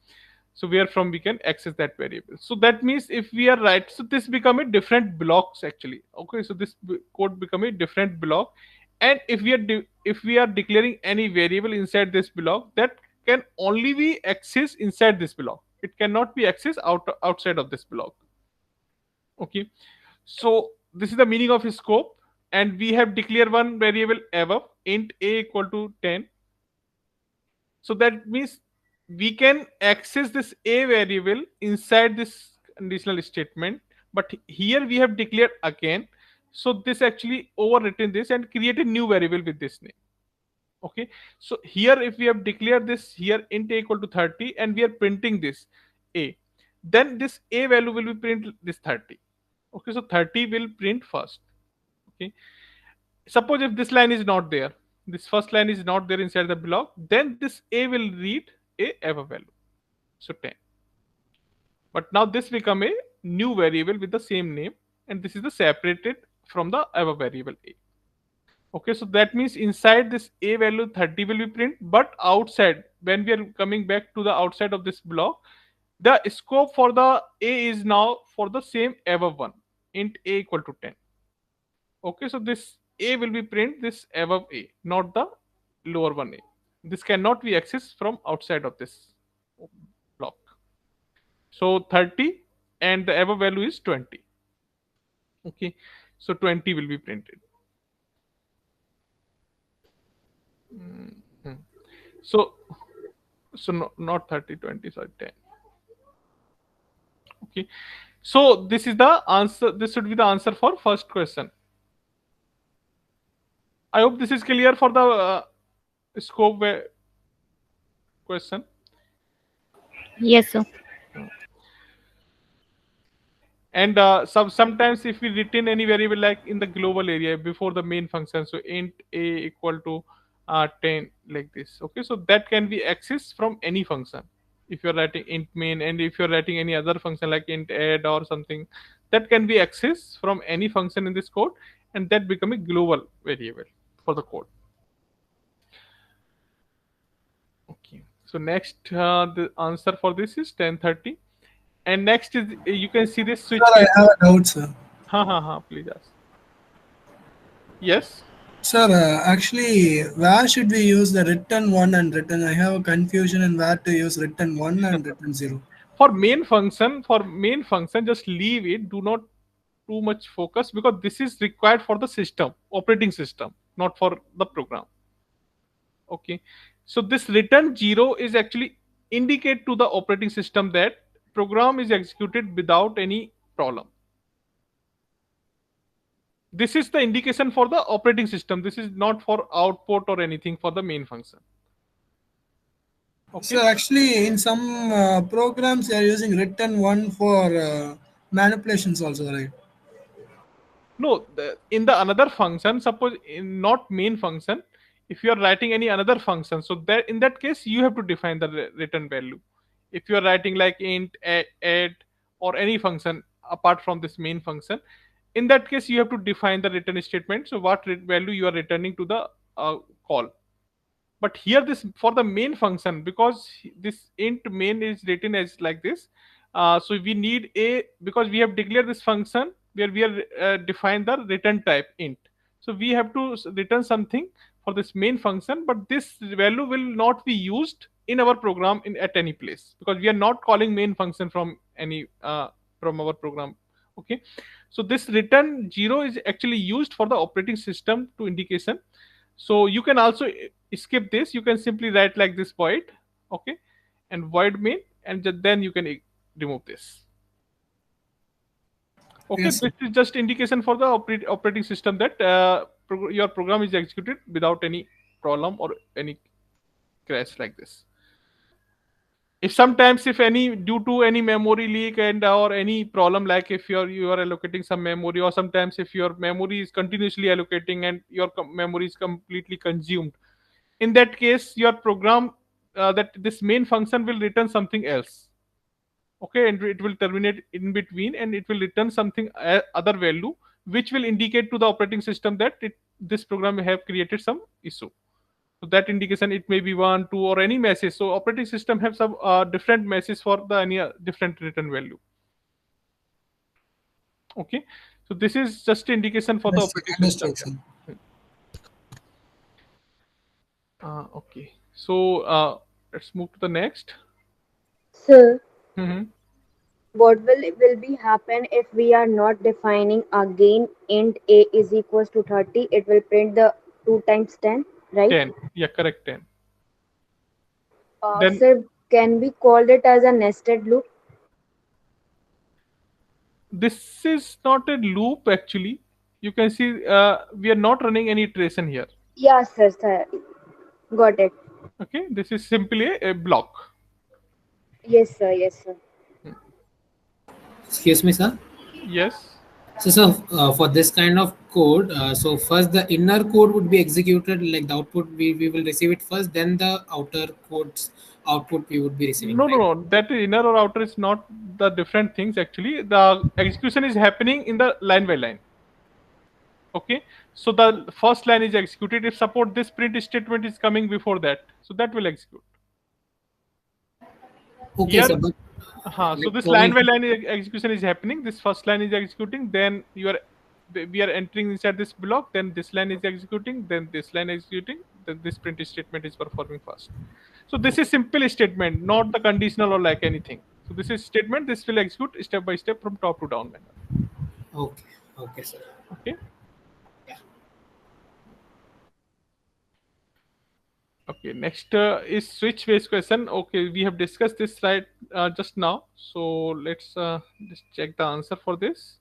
A: so where from we can access that variable. So that means if we are right, so this become a different blocks actually. Okay, so this code become a different block, and if we are declaring any variable inside this block, that can only be accessed inside this block. It cannot be accessed outside of this block. Okay, so this is the meaning of scope, and we have declared one variable above int a equal to 10. So that means we can access this a variable inside this conditional statement, but here we have declared again. So this actually overwritten this and create a new variable with this name. Okay, so here if we have declared this here int a equal to 30 and we are printing this a, then this a value will be print this 30. Okay, so 30 will print first. Okay, suppose if this line is not there, this first line is not there inside the block, then this a will read a ever value, so 10. But now this become a new variable with the same name, and this is the separated from the ever variable a. Okay, so that means inside this a value 30 will be print, but outside when we are coming back to the outside of this block, the scope for the a is now for the same ever one int a equal to 10. Okay, so this A will be print this above A, not the lower one A. This cannot be accessed from outside of this block. So 30 and the above value is 20. Okay, so 20 will be printed. Mhm. So not 30, 20, sorry, 10. Okay, so this is the answer. This should be the answer for first question. I hope this is clear for the scope question.
D: Yes, sir.
A: And sometimes if we retain any variable like in the global area before the main function, so int a equal to 10 like this. Okay, so that can be accessed from any function. If you're writing int main, and if you're writing any other function like int add or something, that can be accessed from any function in this code, and that become a global variable for the code. Okay, so next the answer for this is 1030. And next is you can see this
E: Sir,
A: switch
E: I
A: case.
E: have a doubt, sir.
A: Please ask. Yes.
E: Sir, actually, where should we use the written one and written? I have a confusion in where to use written one and written zero.
A: For main function just leave it, do not too much focus, because this is required for the system operating system, not for the program. Okay, so this return 0 is actually indicate to the operating system that program is executed without any problem. This is the indication for the operating system. This is not for output or anything for the main function.
E: So
A: Okay.
E: actually, in some programs, they are using written one for manipulations also, right?
A: No, in the another function, suppose in not main function, if you are writing any another function, so that in that case you have to define the return value. If you are writing like int add or any function apart from this main function, in that case you have to define the return statement. So what value you are returning to the call. But here this for the main function, because this int main is written as like this, so we need a, because we have declared this function where we are define the return type int, so we have to return something for this main function, but this value will not be used in our program in at any place, because we are not calling main function from any from our program. Okay, so this return 0 is actually used for the operating system to indication. So you can also skip this, you can simply write like this void, okay, and void main, and then you can remove this. Okay,
E: Yes, sir.
A: this is just indication for the operating system that your program is executed without any problem or any crash like this. If sometimes, if any, due to any memory leak and or any problem, like if you are allocating some memory, or sometimes if your memory is continuously allocating and your memory is completely consumed, in that case your program, that this main function will return something else. Okay, and it will terminate in between, and it will return something other value, which will indicate to the operating system that this program have created some issue. So that indication, it may be one, two, or any message. So operating system have some different message for the any different return value. Okay, so this is just indication for the
E: Understood.
A: operating system.
E: Understood, sir.
A: Yeah. Okay, so let's move to the next.
C: So
A: Hmm.
C: what will be happen if we are not defining again int a is equals to 30? It will print the 2 times 10, right?
A: 10, yeah, correct, 10. Then
C: So can we call it as a nested loop?
A: this is not a loop actually. You can see we are not running any iteration here.
C: Yes, sir. Got it.
A: Okay, this is simply a block.
C: Yes, sir. Yes, sir.
F: Excuse me, sir.
A: Yes.
F: For this kind of code, so first the inner code would be executed, like the output we will receive it first, then the outer code's output we would be receiving,
A: No, no,
F: right?
A: no. That inner or outer is not the different things actually. The execution is happening in the line by line. Okay. So the first line is executed. If support this print statement is coming before that, so that will execute.
F: Okay,
A: Here,
F: sir, but
A: so
F: like
A: this
F: for
A: line
F: me,
A: by line execution is happening. This first line is executing. Then we are entering inside this block. Then this line is executing. Then this line executing. Then this print statement is performing first. So this is simple statement, not the conditional or like anything. So this is statement. This will execute step by step from top to down manner.
F: okay, okay, sir.
A: Okay.
F: Yeah.
A: Okay. Next is switch based question. Okay, we have discussed this right just now. So let's just check the answer for this.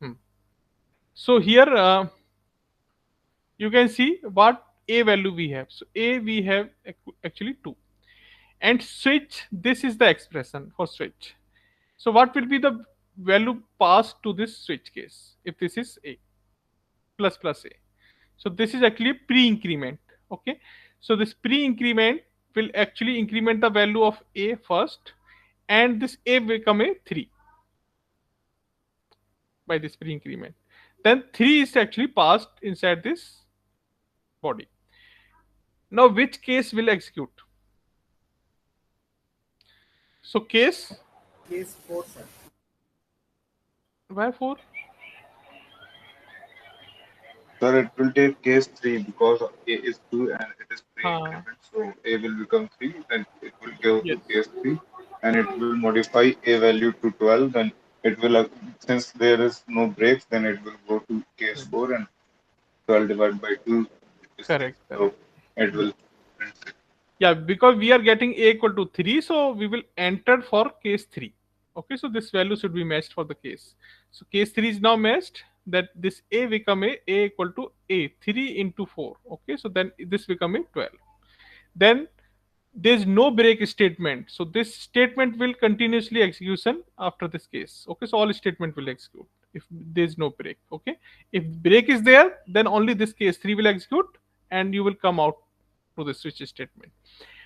A: Hmm. So here you can see what a value we have. So a we have actually 2, and switch, this is the expression for switch. So what will be the value passed to this switch case if this is a plus plus a? So this is actually pre-increment. Okay, so this pre-increment will actually increment the value of a first, and this a will become a 3 by this pre-increment. Then 3 is actually passed inside this body. Now which case will execute? So case, why 4?
B: Sir, it will take case 3 because A is 2 and it is
A: Uh,
B: pre-increment. So A will become 3, then it will go to
A: yes,
B: case 3 and it will modify A value to 12. Then it will, since there is no breaks, then it will go to case 4 and 12 divided by 2 is 6.
A: correct,
B: So
A: correct.
B: it
A: Yeah.
B: will print 6.
A: Yeah, because we are getting a equal to 3, so we will enter for case 3. Okay, so this value should be matched for the case. So case 3 is now matched, that this a become a equal to a 3 into 4. Okay, so then this become a 12. Then there is no break statement, so this statement will continuously execution after this case. Okay, so all statement will execute if there is no break. Okay, if break is there, then only this case 3 will execute and you will come out to the switch statement.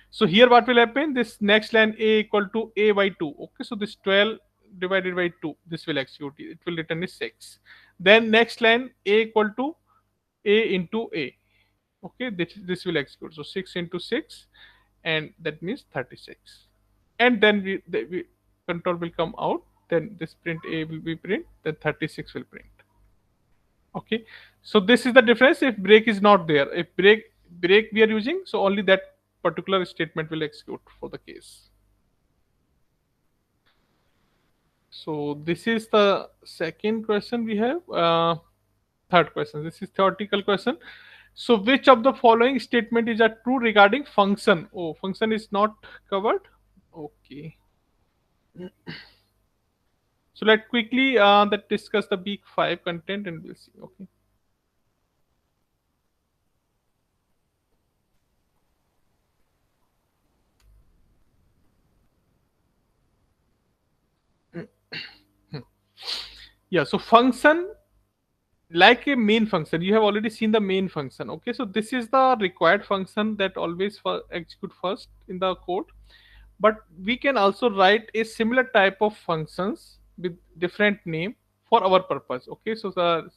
A: So here what will happen? This next line a equal to a by 2. Okay, so this 12 divided by 2, this will execute. It will return is 6. Then next line a equal to a into a. Okay, this will execute. So 6 into 6, and that means 36. And then we control will come out. Then this print a will be print. Then 36 will print. Okay, so this is the difference if break is not there. If break we are using, so only that particular statement will execute for the case. So this is the second question we have. Third question, this is theoretical question. So which of the following statement is a true regarding function? Oh, function is not covered. Okay, so let quickly that discuss the week 5 content and we'll see. Okay. Yeah, so function, like a main function, you have already seen the main function. Okay, so this is the required function that always execute first in the code, but we can also write a similar type of functions with different name for our purpose. Okay, so the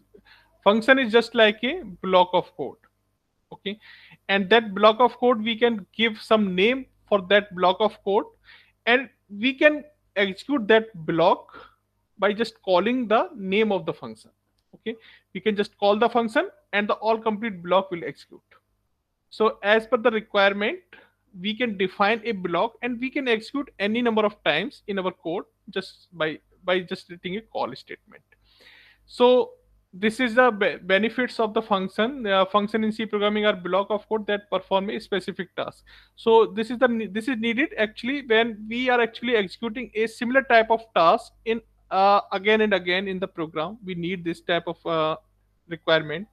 A: function is just like a block of code. Okay, and that block of code we can give some name for that block of code, and we can execute that block by just calling the name of the function. Okay, we can just call the function and the all complete block will execute. So as per the requirement, we can define a block and we can execute any number of times in our code just by just writing a call statement. So this is the benefits of the function. Function in C programming are block of code that perform a specific task. So this is needed actually when we are actually executing a similar type of task in again and again in the program. We need this type of requirement.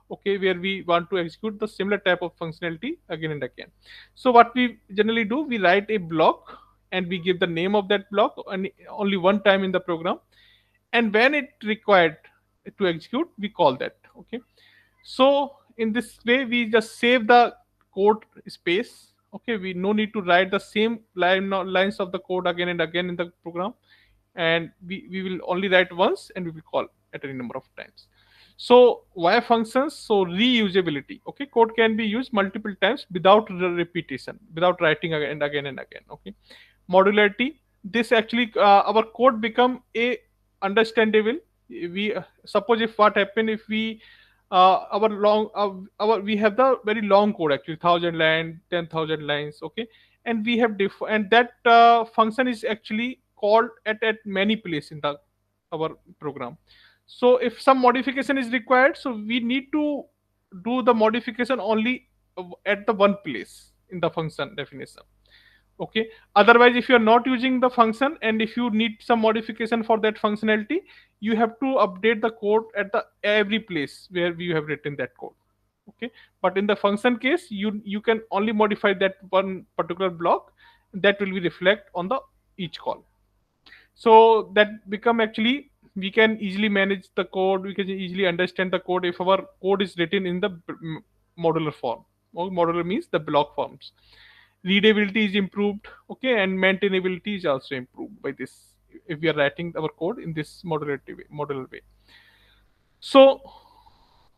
A: Okay, where we want to execute the similar type of functionality again and again. So what we generally do, we write a block and we give the name of that block only one time in the program, and when it required to execute we call that. Okay, so in this way we just save the code space. Okay, we no need to write the same lines of the code again and again in the program, and we will only write once and we will call at any number of times. So why functions? So reusability. Okay, code can be used multiple times without repetition, without writing again and again and again. Okay, modularity. This actually our code become a understandable. We suppose if what happen if we our long our we have the very long code actually 1,000 line 10,000 lines. Okay, and we have and that function is actually called at many places in the our program. So if some modification is required, so we need to do the modification only at the one place in the function definition. Okay, otherwise if you are not using the function and if you need some modification for that functionality, you have to update the code at the every place where you have written that code. Okay, but in the function case, you can only modify that one particular block that will be reflect on the each call. So that become actually we can easily manage the code, we can easily understand the code if our code is written in the modular form. Or modular means the block forms. Readability is improved. Okay, and maintainability is also improved by this if we are writing our code in this modular way. So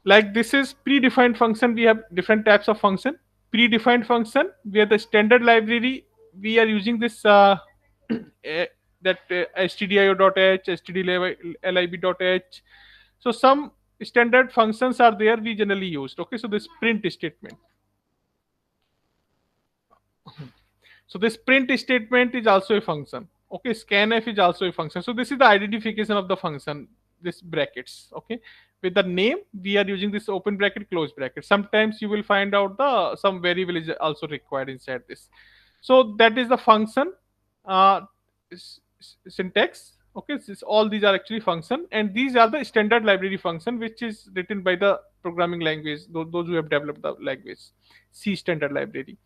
A: like this is predefined function. We have different types of function. Predefined function where the standard library we are using this that stdio.h, stdlib.h. So some standard functions are there we generally used. Okay, so this print statement. So this print statement is also a function. Okay, scanf is also a function. So this is the identification of the function, this brackets. Okay, with the name we are using this open bracket, close bracket. Sometimes you will find out the some variable is also required inside this. So that is the function uh, syntax. Okay, all these are actually function, and these are the standard library function which is written by the programming language, those who have developed the language, C standard library.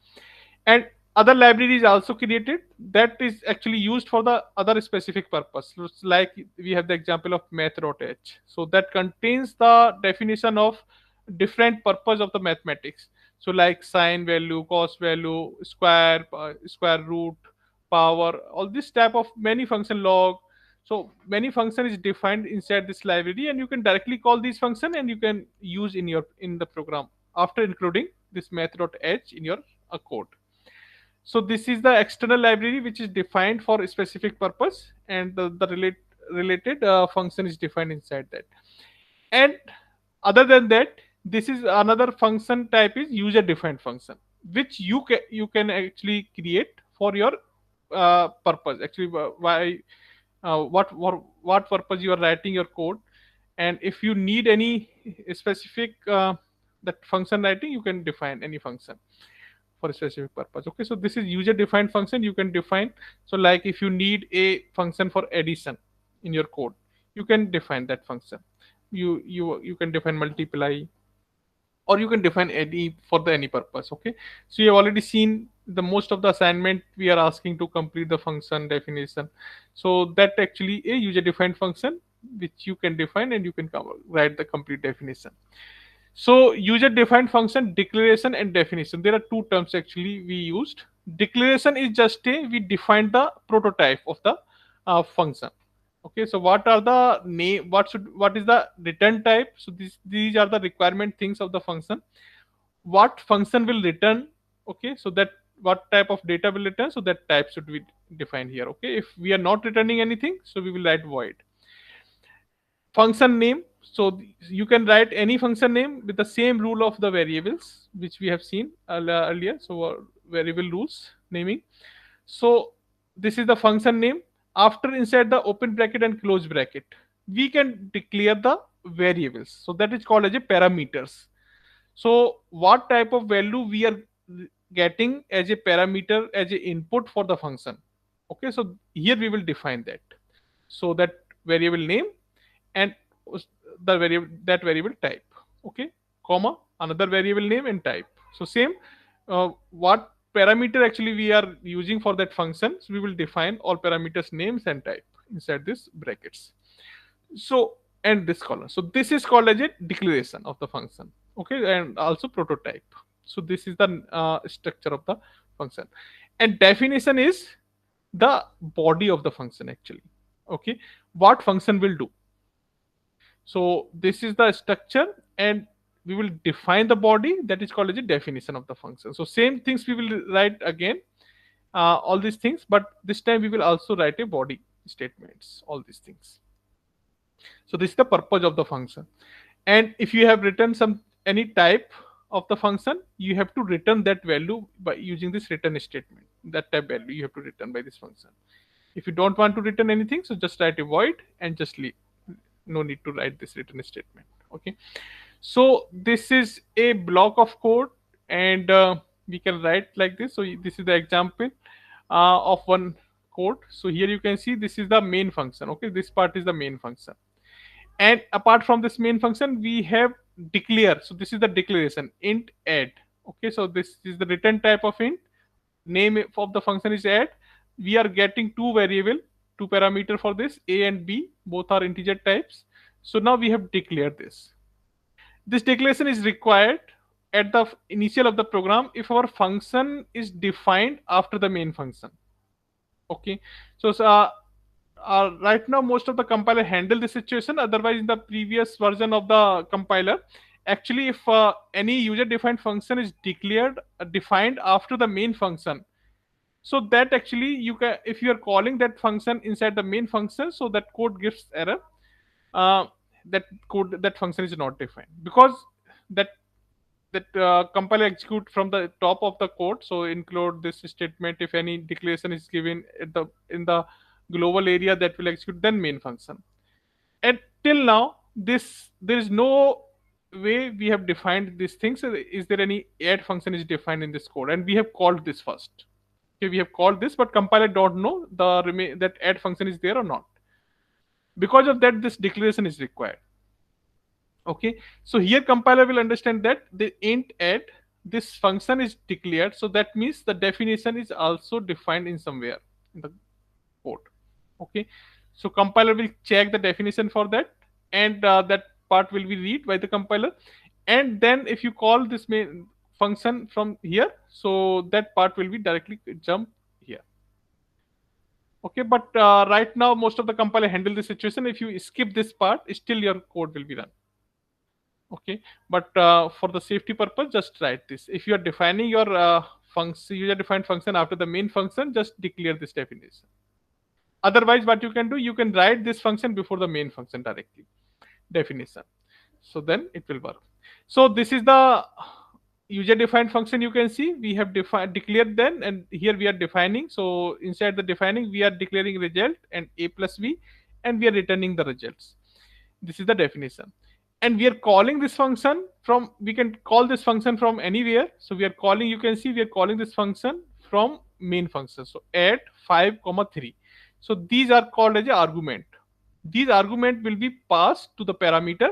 A: And other libraries also created that is actually used for the other specific purpose. So it's like we have the example of math.h, so that contains the definition of different purpose of the mathematics. So like sine value, cos value, square, square root, power, all this type of many function, log. So many function is defined inside this library, and you can directly call these function and you can use in the program after including this method.h in your code. So this is the external library which is defined for a specific purpose, and related function is defined inside that. And other than that, this is another function type is user defined function, which you can actually create for your purpose. Actually, why what purpose you are writing your code, and if you need any specific that function writing, you can define any function for a specific purpose. Okay, so this is user defined function you can define. So like if you need a function for addition in your code, you can define that function. You can define multiply, or you can define any for the any purpose. Okay, so you have already seen the most of the assignment we are asking to complete the function definition. So that actually a user defined function which you can define, and you can write the complete definition. So user defined function, declaration and definition, there are two terms actually we used. Declaration is just a we define the prototype of the function. Okay, so what are the name, what is the return type? So these are the requirement things of the function. What function will return? Okay, so that what type of data will return, so that type should be defined here. Okay, if we are not returning anything, so we will write void. Function name, so you can write any function name with the same rule of the variables which we have seen earlier. So variable rules naming. So this is the function name. After inside the open bracket and close bracket, we can declare the variables, so that is called as a parameters. So what type of value we are getting as a parameter as a input for the function. Okay, so here we will define that. So that variable name, and the variable, that variable type. Okay, comma, another variable name and type. So same, what parameter actually we are using for that function, so we will define all parameters names and type inside this brackets. So and this column, so this is called as a declaration of the function. Okay, and also prototype. So this is the structure of the function, and definition is the body of the function actually. Okay, what function will do. So this is the structure, and we will define the body, that is called as a definition of the function. So same things we will write again, all these things, but this time we will also write a body statements, all these things. So this is the purpose of the function. And if you have written some any type of the function, you have to return that value by using this return statement. That type value you have to return by this function. If you don't want to return anything, so just write a void and just leave. No need to write this return statement. Okay, so this is a block of code, and we can write like this. So this is the example of one code. So here you can see this is the main function. Okay, this part is the main function, and apart from this main function we have declare. So this is the declaration, int add. Okay, so this is the return type of int, name of the function is add. We are getting two variable, two parameter for this, a and b, both are integer types. So now we have declared this declaration is required at the initial of the program if our function is defined after the main function. Okay, so right now most of the compiler handle this situation. Otherwise in the previous version of the compiler, actually if any user defined function is declared defined after the main function, so that actually you can, if you are calling that function inside the main function, so that code gives error. uh, that function is not defined, because that compiler execute from the top of the code. So include this statement, if any declaration is given at the in the global area, that will execute then main function. And till now this there is no way we have defined these things. So is there any add function is defined in this code, and we have called this first. Okay, we have called this, but compiler don't know that add function is there or not. Because of that, this declaration is required. Okay, so here compiler will understand that the int add, this function is declared, so that means the definition is also defined in somewhere in the code. Okay, so compiler will check the definition for that, and that part will be read by the compiler. And then if you call this main function from here, so that part will be directly jump here. Okay, but right now most of the compiler handle this situation. If you skip this part, still your code will be run. Okay, but for the safety purpose, just write this. If you are defining your function, user defined function after the main function, just declare this definition. Otherwise, what you can do, you can write this function before the main function directly definition. So then it will work. So this is the user defined function. You can see we have defined declared then, and here we are defining. So inside the defining, we are declaring result and a plus b, and we are returning the results. This is the definition, and we are calling this function from, we can call this function from anywhere. So we are calling, you can see we are calling this function from main function. So add 5 comma 3. So these are called as a argument. These argument will be passed to the parameter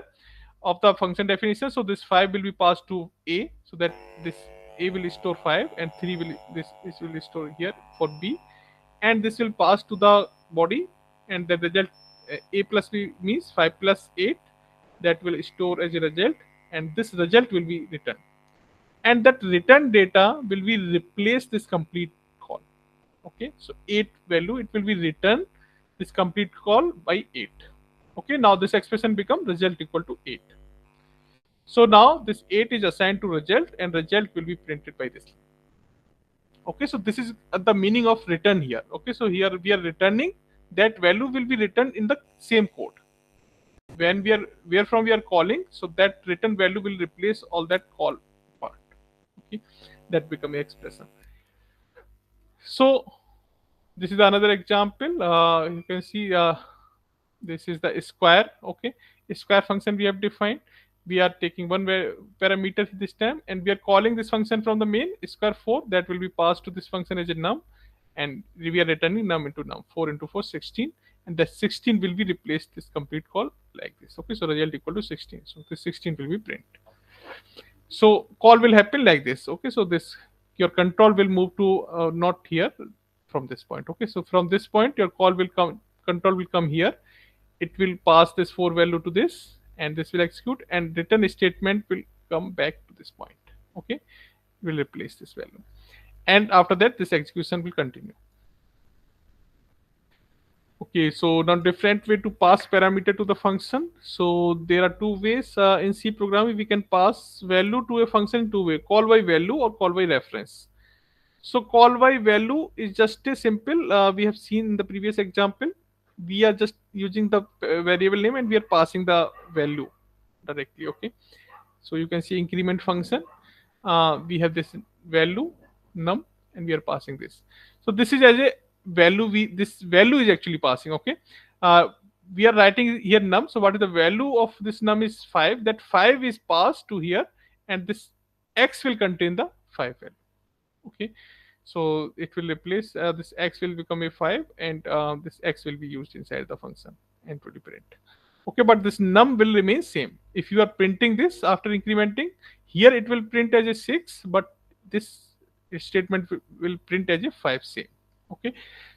A: of the function definition. So this 5 will be passed to a, so that this a will store 5, and 3 will, this will store here for b, and this will pass to the body, and the result a plus b means 5 plus 8, that will store as a result, and this result will be returned, and that return data will be replace this complete call. Okay, so 8 value, it will be returned this complete call by 8. Okay, now this expression become result equal to 8. So now this 8 is assigned to result, and result will be printed by this. Okay, so this is the meaning of return here. Okay, so here we are returning, that value will be returned in the same code when we are, where from we are calling, so that return value will replace all that call part. Okay, that become a expression. So this is another example. You can see this is the square. Okay, square function we have defined. We are taking one parameter this time, and we are calling this function from the main square 4, that will be passed to this function as a num, and we are returning num into num. 4 into 4 16, and the 16 will be replaced this complete call like this. Okay, so result equal to 16, so this 16 will be print. So call will happen like this. Okay, so this, your control will move to not here from this point. Okay, so from this point your call will come, control will come here, it will pass this 4 value to this, and this will execute, and return statement will come back to this point. Okay, will replace this value, and after that this execution will continue. Okay, so now different way to pass parameter to the function. So there are two ways in C programming we can pass value to a function in two way: call by value or call by reference. So call by value is just a simple, we have seen in the previous example, we are just using the variable name and we are passing the value directly. Okay, so you can see increment function, we have this value num, and we are passing this. So this is as a value, we, this value is actually passing. Okay, we are writing here num, so what is the value of this num is 5, that 5 is passed to here, and this x will contain the 5 value. Okay, so it will replace this x will become a 5, and this x will be used inside the function and to print. Okay, but this num will remain same. If you are printing this after incrementing, here it will print as a 6, but this statement will print as a 5 same. Okay,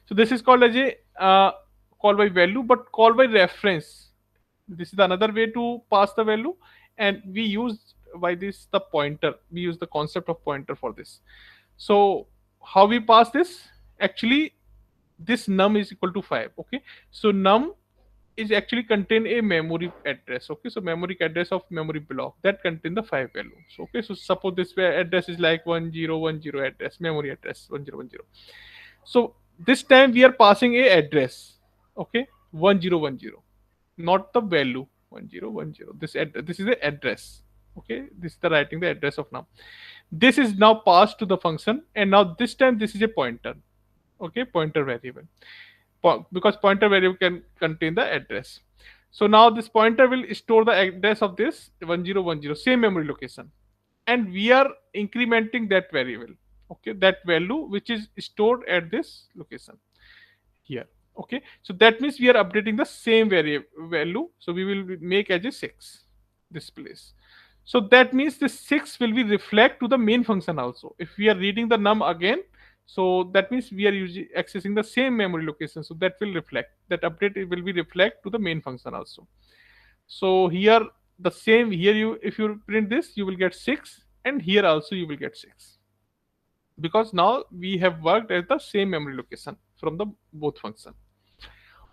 A: so this is called as a call by value. But call by reference, this is another way to pass the value, and we use by this the pointer, we use the concept of pointer for this. So how we pass this, actually this num is equal to 5. Okay, so num is actually contain a memory address. Okay, so memory address of memory block that contain the 5 value. So okay, so suppose this address is like 1010 address, memory address 1010. So this time we are passing a address. Okay, 1010, not the value 1010. This is the address. Okay, this is the writing the address of num. This is now passed to the function, and now this time this is a pointer. Okay, pointer variable, because pointer variable can contain the address. So now this pointer will store the address of this 1010 same memory location, and we are incrementing that variable. Okay, that value which is stored at this location here. Okay, so that means we are updating the same value, so we will make as a 6 this place. So that means this 6 will be reflect to the main function also. If we are reading the num again, so that means we are using accessing the same memory location, so that will reflect, that update, it will be reflect to the main function also. So here the same, here you, if you print this, you will get 6, and here also you will get 6, because now we have worked at the same memory location from the both function.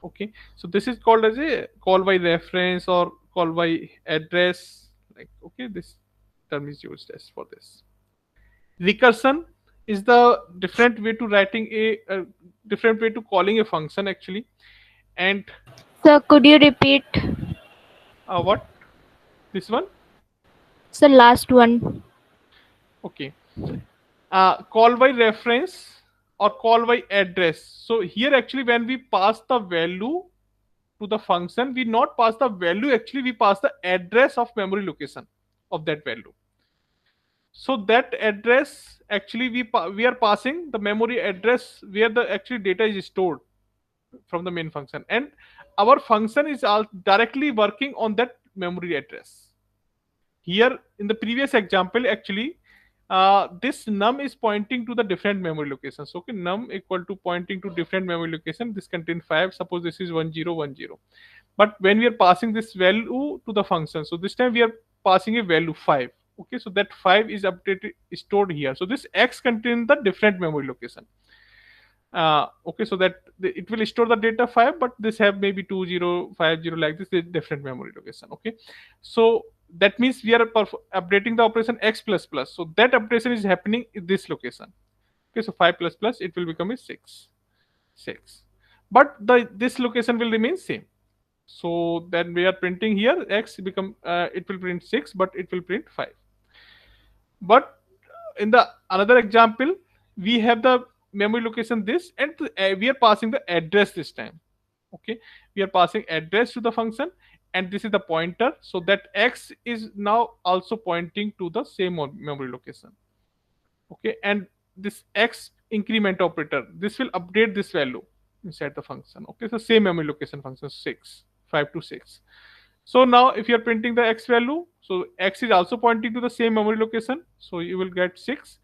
A: Okay, so this is called as a call by reference or call by address. Like, okay, this term is used as for this. Recursion is the different way to writing a different way to calling a function actually. And
D: So could you repeat?
A: what this one?
D: So last one.
A: Okay, call by reference or call by address. So here actually when we pass the value to the function, we not pass the value, actually we pass the address of memory location of that value. So that address actually we are passing the memory address where the actually data is stored from the main function, and our function is all directly working on that memory address. Here in the previous example actually, this num is pointing to the different memory locations. Okay, num equal to pointing to different memory location. This contains 5. Suppose this is 1010. But when we are passing this value to the function, so this time we are passing a value 5. Okay, so that 5 is updated, stored here. So this x contains the different memory location. Okay, so that it will store the data 5, but this have maybe 2050 like this, different memory location. Okay, so that means we are updating the operation x plus plus, so that operation is happening in this location. Okay, so 5 plus plus, it will become a 6, but this location will remain same. So then we are printing here x become it will print 6, but it will print 5. But in the another example, we have the memory location this, and we are passing the address this time. Okay, we are passing address to the function, and this is the pointer, so that x is now also pointing to the same memory location. Okay, and this x increment operator, this will update this value inside the function. Okay, so same memory location function 6, 5 to 6. So now if you are printing the x value, so x is also pointing to the same memory location, so you will get 6.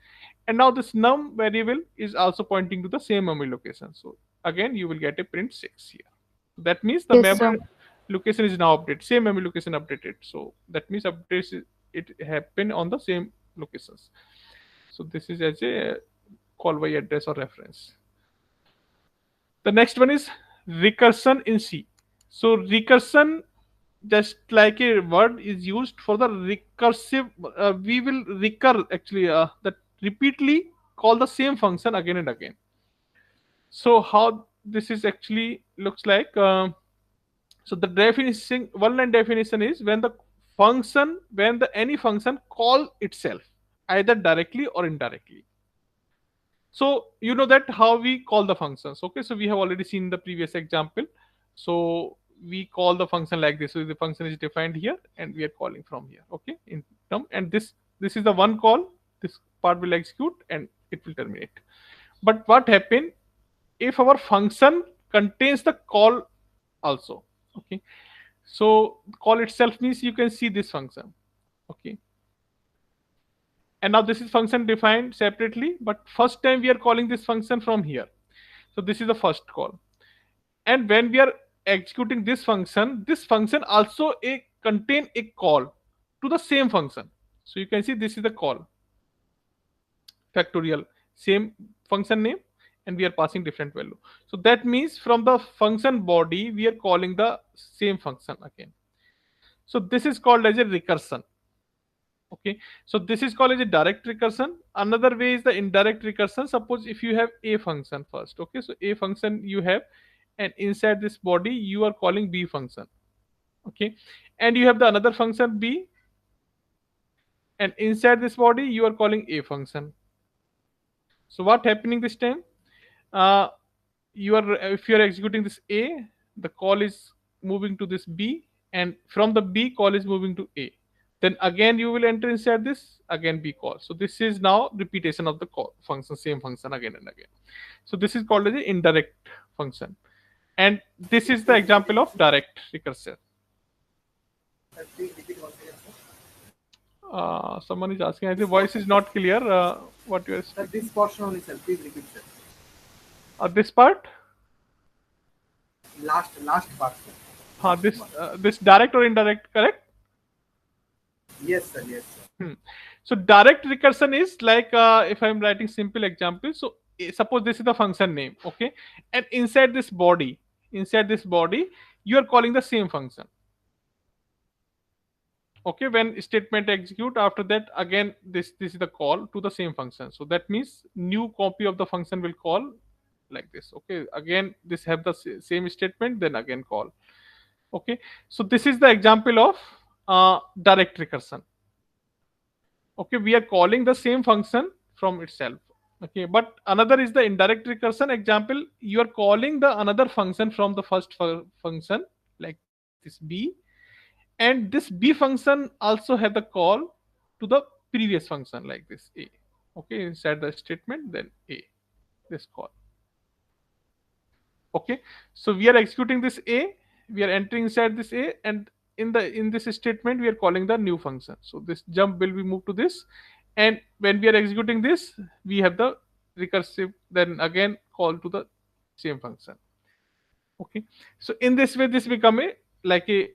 A: And now this num variable is also pointing to the same memory location, so again you will get a print 6 here. That means the
D: Yes, sir.
A: memory location is now updated, same memory location updated. So that means updates it happen on the same locations. So this is as a call by address or reference. The next one is recursion in C. So recursion, just like a word, is used for the recursive. We will recur actually that repeatedly call the same function again and again. So how this is actually looks like. So the definition, one line definition is when the any function call itself either directly or indirectly. So you know that how we call the functions. Okay, so we have already seen the previous example. So we call the function like this. So the function is defined here, and we are calling from here. Okay, in term, and this is the one call. This part will execute and it will terminate. But what happen if our function contains the call also? Okay, so call itself means you can see this function. Okay, and now this is function defined separately, but first time we are calling this function from here. So this is the first call, and when we are executing this function also contain a call to the same function. So you can see this is the call factorial, same function name, and we are passing different value. So that means from the function body we are calling the same function again. So this is called as a recursion. Okay, so this is called as a direct recursion. Another way is the indirect recursion. Suppose if you have a function first. Okay, so a function you have, and inside this body you are calling b function. Okay, and you have the another function b, and inside this body you are calling a function. So what happening this time? uh, you are if you are executing this a, the call is moving to this b, and from the b call is moving to a. Then again you will enter inside this, again b call. So this is now repetition of the call function, same function again and again. So this is called as an indirect function, and this is the example of direct recursion. Someone is asking, I think voice is not clear. What you are speaking?
G: This portion only, sir. Please repeat, sir.
A: This part?
G: Last part, sir.
A: This direct or indirect, correct?
G: Yes, sir. Yes, sir.
A: So direct recursion is like, if I'm writing simple example, so suppose this is the function name, okay, and inside this body, you are calling the same function. Okay, when statement execute, after that again this is the call to the same function. So that means new copy of the function will call like this. Okay, again this have the same statement, then again call. Okay, so this is the example of direct recursion. Okay, we are calling the same function from itself. Okay, but another is the indirect recursion example. You are calling the another function from the first function, like this b, and this b function also have the call to the previous function like this a. Okay, inside the statement, then a, this call. Okay, so we are executing this a, we are entering inside this a, and in this statement we are calling the new function. So this jump will be moved to this, and when we are executing this, we have the recursive then again call to the same function. Okay, so in this way this become a like a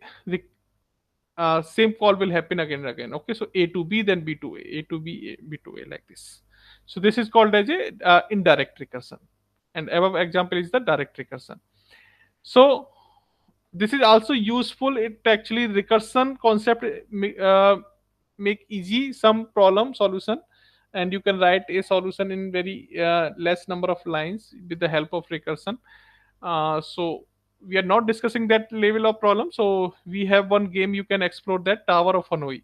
A: same call will happen again and again. Okay, so a to b, then b to a to b, b to a, like this. So this is called as a indirect recursion, and above example is the direct recursion. So this is also useful. It actually recursion concept make easy some problem solution, and you can write a solution in very less number of lines with the help of recursion. So we are not discussing that level of problem. So we have one game you can explore, that Tower of Hanoi.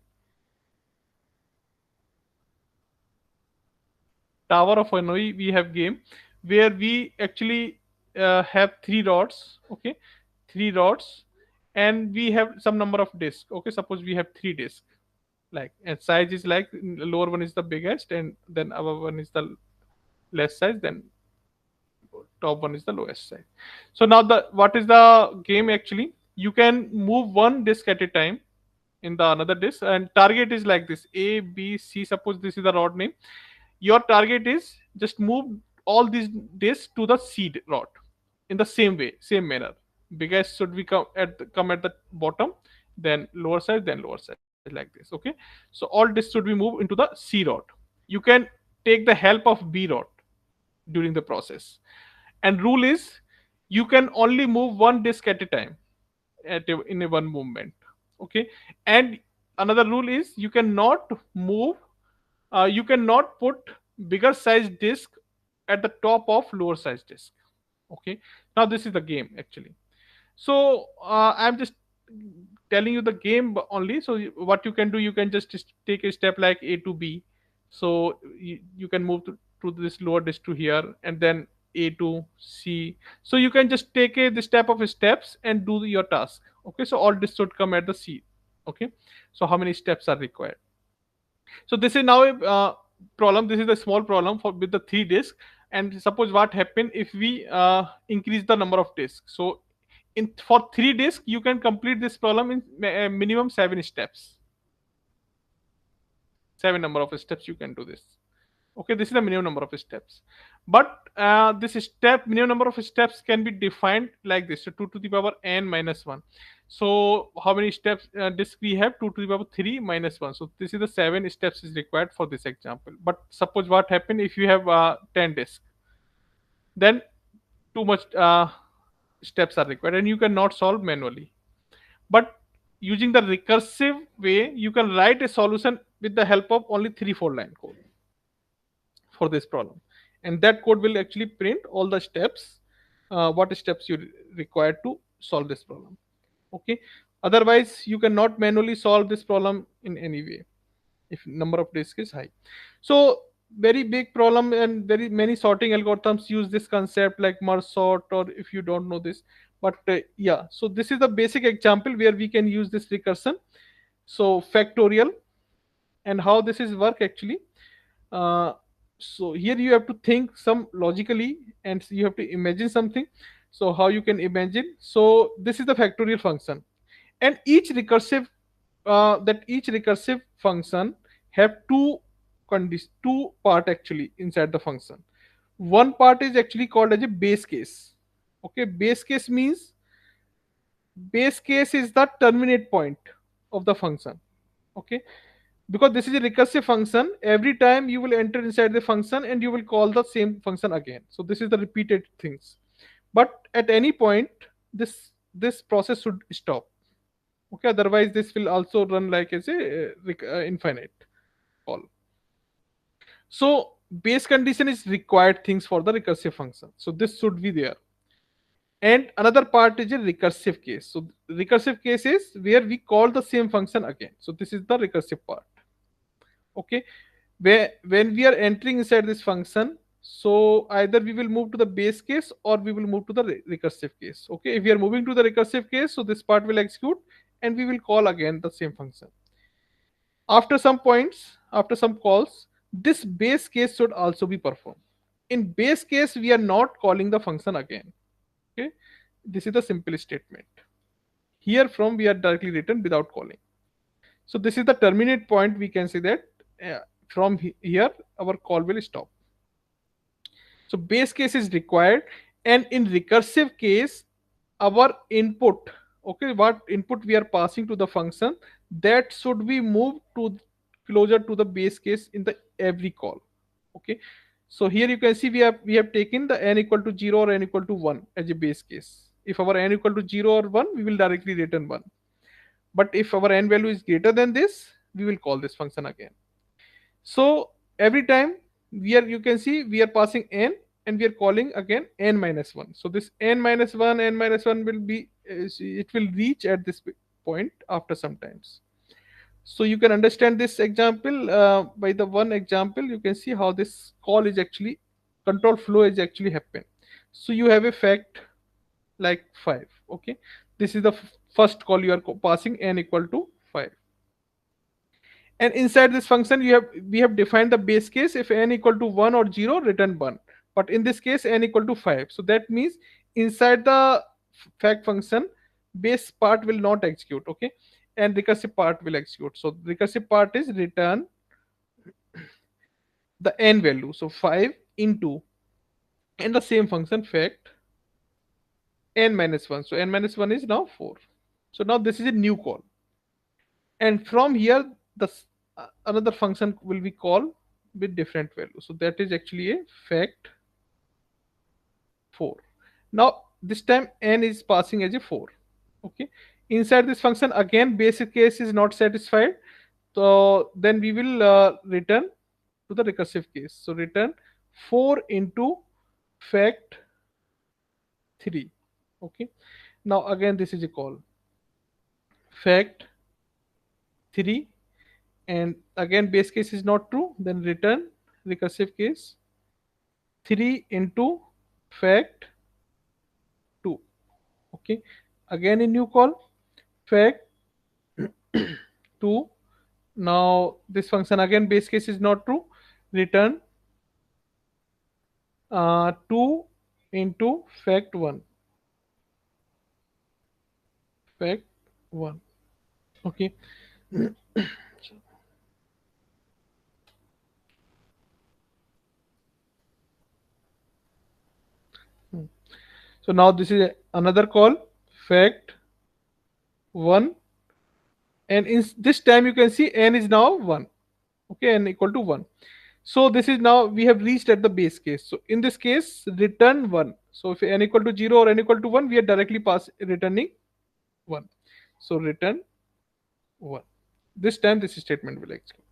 A: Tower of Hanoi, we have game where we actually have three rods. Okay, three rods, and we have some number of discs. Okay, suppose we have three discs, like, and size is like lower one is the biggest, and then above one is the less size, then top one is the lowest size. So now the what is the game actually? You can move one disc at a time in the another disk, and target is like this a b c. Suppose this is the rod name. Your target is just move all these disks to the seed rod in the same way, same manner. Biggest should be come at the bottom, then lower size, then lower size, like this. Okay, so all disks should be moved into the c rod. You can take the help of b rod during the process, and rule is you can only move one disk at a time in a one movement. Okay, and another rule is you cannot put bigger size disk at the top of lower size disk. Okay, now this is the game actually. So I'm just telling you the game only. So what you can do, you can just take a step like a to b. So you can move to this lower disk to here, and then a to c. So you can just take this type of steps and do your task. Okay, so all this should come at the c. Okay, so how many steps are required? So this is now a problem. This is a small problem for with the three disks. And suppose what happen if we increase the number of disks. So in for three disks, you can complete this problem in minimum 7 steps. Seven number of steps you can do this. Okay, this is the minimum number of steps. But this step minimum number of steps can be defined like this. So 2 to the power n minus 1. So how many steps disk we have? 2 to the power 3 minus 1. So this is the 7 steps is required for this example. But suppose what happen if you have 10 disks, then too much steps are required, and you cannot solve manually. But using the recursive way, you can write a solution with the help of only 3-4 line code for this problem, and that code will actually print all the steps, what steps you require to solve this problem. Okay, otherwise you cannot manually solve this problem in any way if number of disks is high. So very big problem, and very many sorting algorithms use this concept like merge sort, or if you don't know this. But yeah, so this is the basic example where we can use this recursion. So factorial, and how this is work actually. uh, so here you have to think some logically, and you have to imagine something. So how you can imagine? So this is the factorial function, and each recursive function have two part actually inside the function. One part is actually called as a base case. Okay, base case is the terminate point of the function. Okay, because this is a recursive function. Every time you will enter inside the function and you will call the same function again. So this is the repeated things. But at any point, this process should stop. Okay, otherwise this will also run like as a infinite call. So base condition is required things for the recursive function. So this should be there. And another part is a recursive case. So recursive case is where we call the same function again. So this is the recursive part. Okay, where when we are entering inside this function, so either we will move to the base case or we will move to the recursive case. Okay, if we are moving to the recursive case, so this part will execute and we will call again the same function. After some points, after some calls, this base case should also be performed. In base case, we are not calling the function again. Okay, this is the simple statement. Here from we are directly written without calling. So this is the terminate point. We can say that from here our call will stop. So base case is required, and in recursive case, our input, okay, what input we are passing to the function, that should be moved to closer to the base case in the every call. Okay, so here you can see we have taken the n equal to 0 or n equal to 1 as a base case. If our n equal to 0 or 1, we will directly return 1. But if our n value is greater than this, we will call this function again. So every time you can see we are passing n and we are calling again n minus 1. So this n minus 1, n minus 1 will be, it will reach at this point after some times. So you can understand this example by the one example. You can see how this call is actually, control flow is actually happen. So you have a fact like 5. Okay, this is the first call you are passing n equal to 5. And inside this function we have defined the base case. If n equal to 1 or 0, return 1. But in this case n equal to 5, so that means inside the fact function, base part will not execute. Okay, and recursive part will execute. So recursive part is return the n value, so 5 into, and the same function fact n minus 1. So n minus 1 is now 4. So now this is a new call, and from here another function will be called with different value. So that is actually a fact 4. Now this time n is passing as a 4. Okay, inside this function again basic case is not satisfied, so then we will return to the recursive case. So return 4 into fact 3. Okay, now again this is a call fact 3, and again base case is not true, then return recursive case 3 into fact 2. Okay, again a new call fact 2. Now this function again base case is not true, return 2 into fact 1. Fact 1. Okay, so now this is another call fact 1, and in this time you can see n is now 1. Okay, n equal to 1. So this is now we have reached at the base case. So in this case return 1. So if n equal to 0 or n equal to 1, we are directly returning 1. So return 1. This time this statement will execute.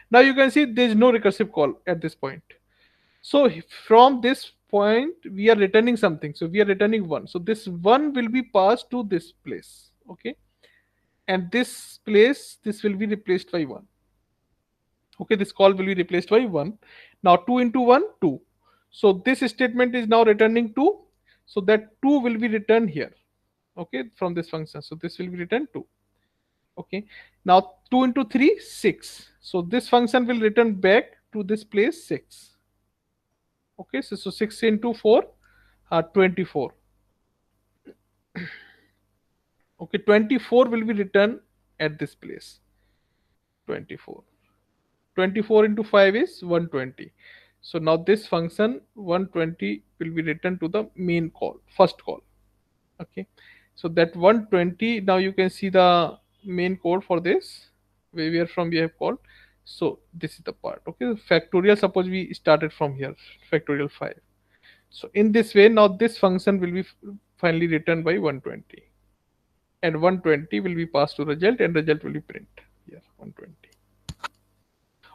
A: Now you can see there is no recursive call at this point. So from this point we are returning something. So we are returning 1. So this 1 will be passed to this place. Okay, and this place, this will be replaced by 1. Okay, this call will be replaced by 1. Now 2 into 1, 2. So this statement is now returning 2. So that 2 will be returned here. Okay, from this function. So this will be returned 2. Okay, now 2 into 3, 6. So this function will return back to this place 6. Okay, so 6 into 4 are 24. Okay, 24 will be returned at this place. 24. 24 into 5 is 120. So now this function 120 will be returned to the main call, first call. Okay, so that 120, now you can see the main code for this, where from we have called. So this is the part. Okay, factorial, suppose we started from here, factorial 5. So in this way, now this function will be finally written by 120, and 120 will be passed to result, and result will be print here 120.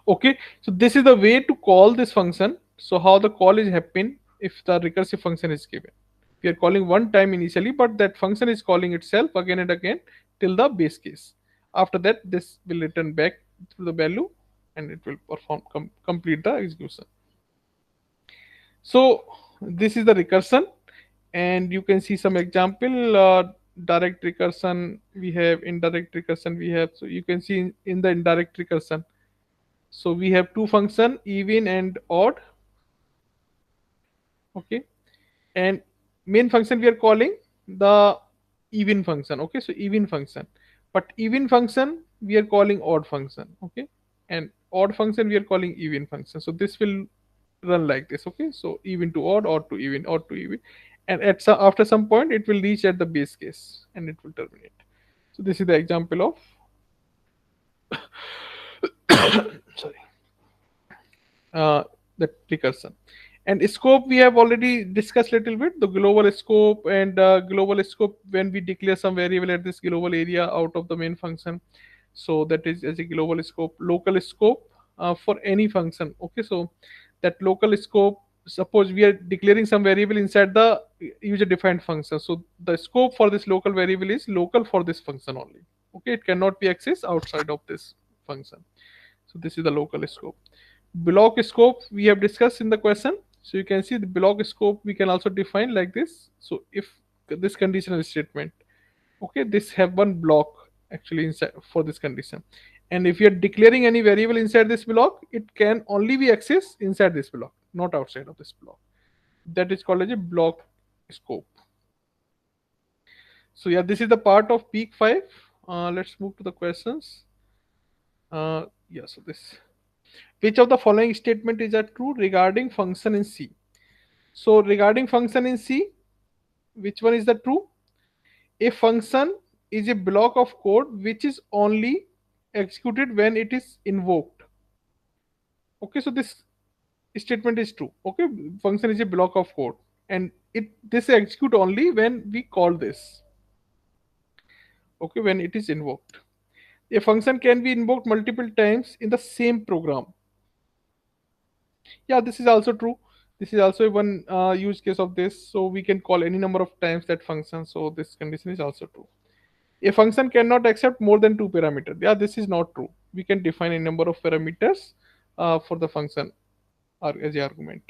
A: Okay, so this is the way to call this function. So how the call is happen if the recursive function is given. We are calling one time initially, but that function is calling itself again and again till the base case. After that, this will return back to the value, and it will perform complete the execution. So this is the recursion, and you can see some example. Direct recursion we have, indirect recursion we have. So you can see in the indirect recursion, so we have two function, even and odd. Okay, and main function we are calling the even function. Okay, so even function, but even function we are calling odd function. Okay, and odd function we are calling even function. So this will run like this. Okay, so even to odd to even, odd to even, and at some, after some point it will reach at the base case and it will terminate. So this is the example of sorry, uh, the recursion. And scope we have already discussed little bit, the global scope. And global scope, when we declare some variable at this global area out of the main function, so that is as a global scope. Local scope for any function. Okay, so that local scope, suppose we are declaring some variable inside the user defined function, so the scope for this local variable is local for this function only. Okay, it cannot be accessed outside of this function. So this is the local scope. Block scope we have discussed in the question. So you can see the block scope we can also define like this. So if this conditional statement, okay, this have one block actually inside for this condition, and if you are declaring any variable inside this block, it can only be accessed inside this block, not outside of this block. That is called as a block scope. So yeah, this is the part of peak 5. Let's move to the questions. Yeah, so this, which of the following statement is a true regarding function in C? So regarding function in C, which one is the true? A function is a block of code which is only executed when it is invoked. Okay, so this statement is true. Okay, function is a block of code, and it this execute only when we call this. Okay, when it is invoked. A function can be invoked multiple times in the same program. Yeah, this is also true. This is also one use case of this. So we can call any number of times that function. So this condition is also true. A function cannot accept more than two parameters. Yeah, this is not true. We can define a number of parameters for the function as a argument.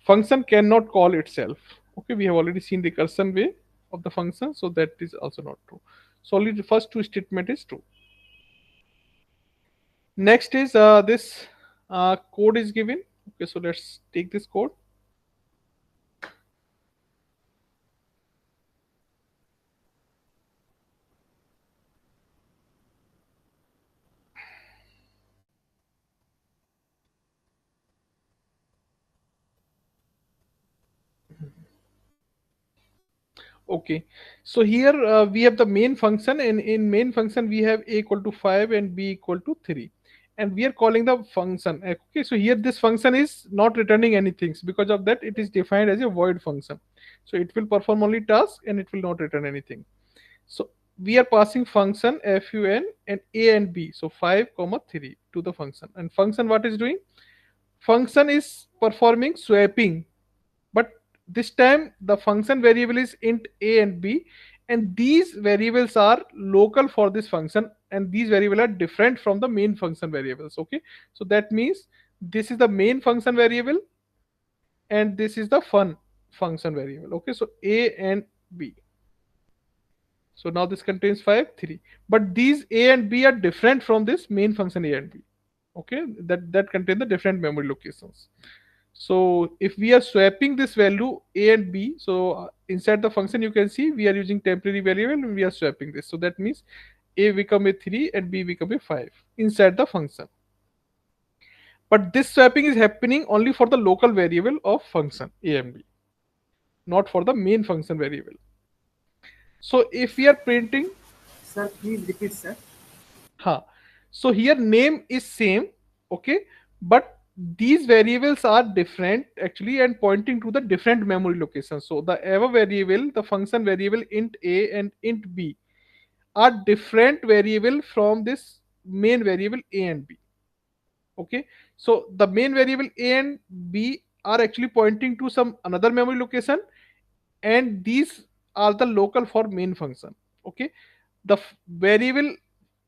A: Function cannot call itself. Okay, we have already seen the recursion way of the function, so that is also not true. So only the first two statement is true. Next is this code is given. Okay, so let's take this code. Okay, so here we have the main function, and in main function we have a equal to 5 and b equal to 3, and we are calling the function. Okay, so here this function is not returning anything. Because of that, it is defined as a void function. So it will perform only task and it will not return anything. So we are passing function fun and a and b, so 5 comma 3 to the function. And function what is doing? Function is performing swapping, but this time the function variable is int a and b, and these variables are local for this function, and these variables are different from the main function variables. Okay, so that means this is the main function variable and this is the fun function variable. Okay, so a and b. So now this contains 5 3, but these a and b are different from this main function a and b. Okay, that contain the different memory locations. So if we are swapping this value a and b, so inside the function you can see we are using temporary variable and we are swapping this. So that means a become a 3 and b become a 5 inside the function. But this swapping is happening only for the local variable of function a and b, not for the main function variable. So if we are printing,
G: Sir, please repeat, sir.
A: huh, so here name is same, Okay, but these variables are different actually and pointing to the different memory locations. So the ever variable, the function variable int a and int b, are different variable from this main variable a and b. Okay, so the main variable a and b are actually pointing to some another memory location, and these are the local for main function. Okay, the variable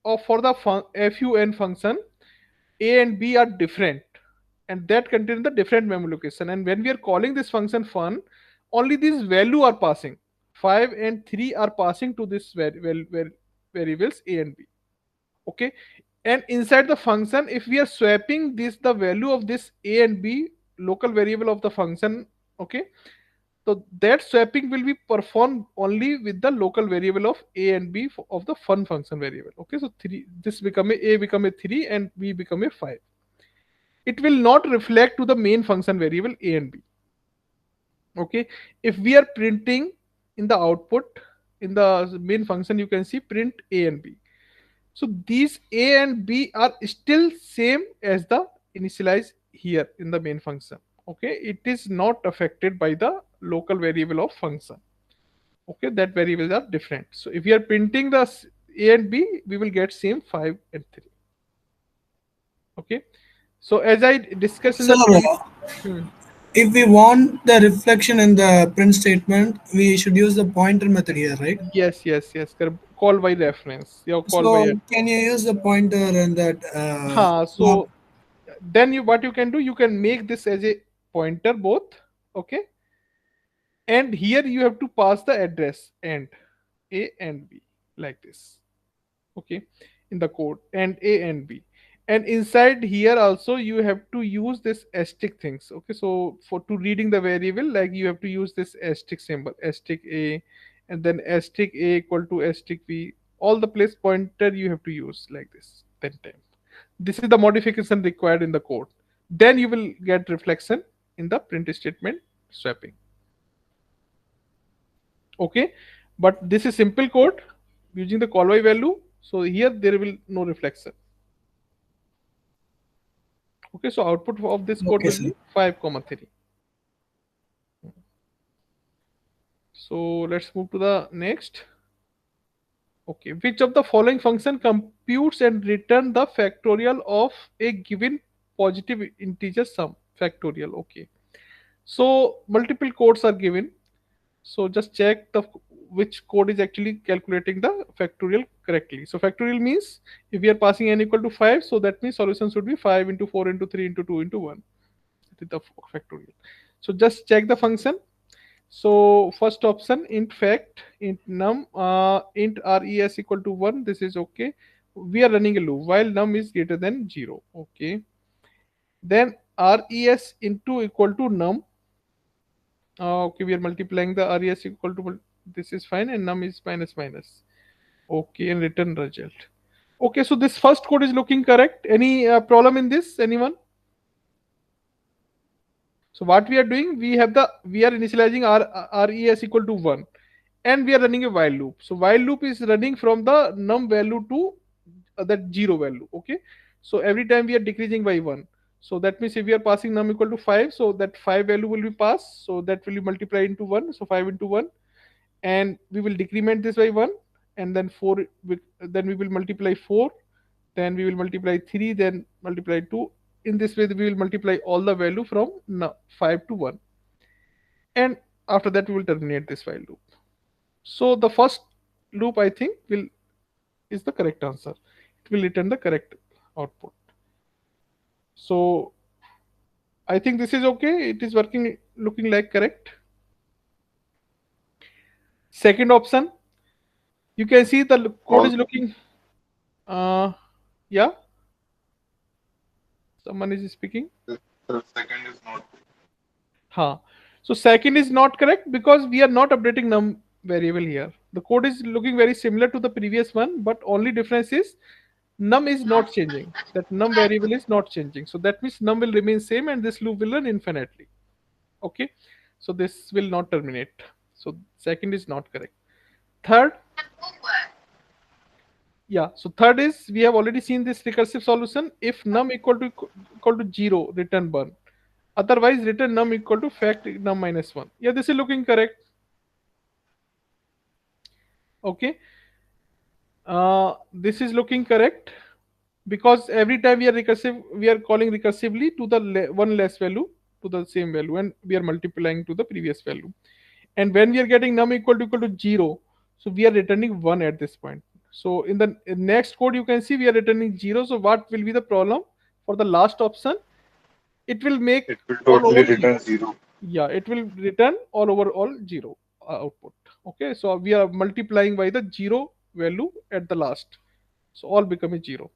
A: of for the fun function a and b are different, and that contain the different memory location. And when we are calling this function fun, only these value are passing, 5 and 3 are passing to this variables a and b. Okay, and inside the function, if we are swapping this the value of this a and b local variable of the function, okay, so that swapping will be performed only with the local variable of a and b of the fun function variable. Okay, so 3, this become a become a 3 and b become a 5. It will not reflect to the main function variable a and b. Okay, if we are printing in the output in the main function, you can see print a and b. So these a and b are still same as the initialize here in the main function. Okay, it is not affected by the local variable of function. Okay, that variables are different. So if we are printing the a and b, we will get same 5 and 3. Okay, so as I discussed in
E: So
A: the hmm,
E: if we want the reflection in the print statement, we should use the pointer method here, right?
A: yes, call by reference, your call by
E: So can you use the pointer and that swap?
A: so then you what you can do, you can make this as a pointer both. Okay, and here you have to pass the address and a and b like this. Okay, in the code and a and b, and inside here also you have to use this asterisk things. Okay, so for to reading the variable, like you have to use this asterisk symbol, asterisk a, and then asterisk a equal to asterisk b, all the place pointer you have to use like this 10 times. This is the modification required in the code. Then you will get reflection in the print statement swapping. Okay, but this is simple code using the call by value, so here there will no reflection. Okay, so output of this code
E: Okay,
A: will
E: sir.
A: be 5 comma 3. So let's move to the next. Okay, which of the following function computes and return the factorial of a given positive integer sum factorial? Okay, so multiple codes are given. So just check the which code is actually calculating the factorial correctly. So factorial means if we are passing n equal to 5, so that means solution should be 5 into 4 into 3 into 2 into 1. That is the factorial. So just check the function. So first option int fact int num int res equal to 1. This is okay. We are running a loop while num is greater than 0. Okay. Then res into equal to num. Okay, we are multiplying the res equal to this is fine, and num is minus minus. Okay, and return result. Okay, so this first code is looking correct. Any problem in this? Anyone? So what we are doing, we are initializing res equal to 1, and we are running a while loop. So while loop is running from the num value to that 0 value. Okay, so every time we are decreasing by 1. So that means if we are passing num equal to 5, so that 5 value will be passed. So that will be multiplied into 1. So 5 into 1, and we will decrement this by 1, and then 4 then we will multiply 4, then we will multiply 3, then multiply 2. In this way we will multiply all the value from 5 to 1, and after that we will terminate this while loop. So the first loop, I think, will is the correct answer. It will return the correct output. So I think this is okay. It is working, looking like correct. Second option, you can see the code
B: All
A: is looking. Yeah, someone is speaking.
B: the second is not.
A: Huh. So second is not correct because we are not updating num variable here. The code is looking very similar to the previous one, but only difference is num is not changing. That num variable is not changing. So that means num will remain same and this loop will run infinitely. Okay. So this will not terminate. So second is not correct. Third, Yeah. So third is we have already seen this recursive solution. If num equal to 0, return 1. Otherwise, return num equal to fact num minus 1. Yeah, this is looking correct. Okay. This is looking correct because every time we are calling recursively to the one less value to the same value, and we are multiplying to the previous value. And when we are getting num equal to 0, so we are returning 1 at this point. So in the next code, you can see we are returning 0. So what will be the problem for the last option? It will make
B: It will
A: all
B: totally
A: over 0.
B: return zero.
A: Yeah, it will return all over all 0 output. Okay, so we are multiplying by the 0 value at the last. So all become a 0.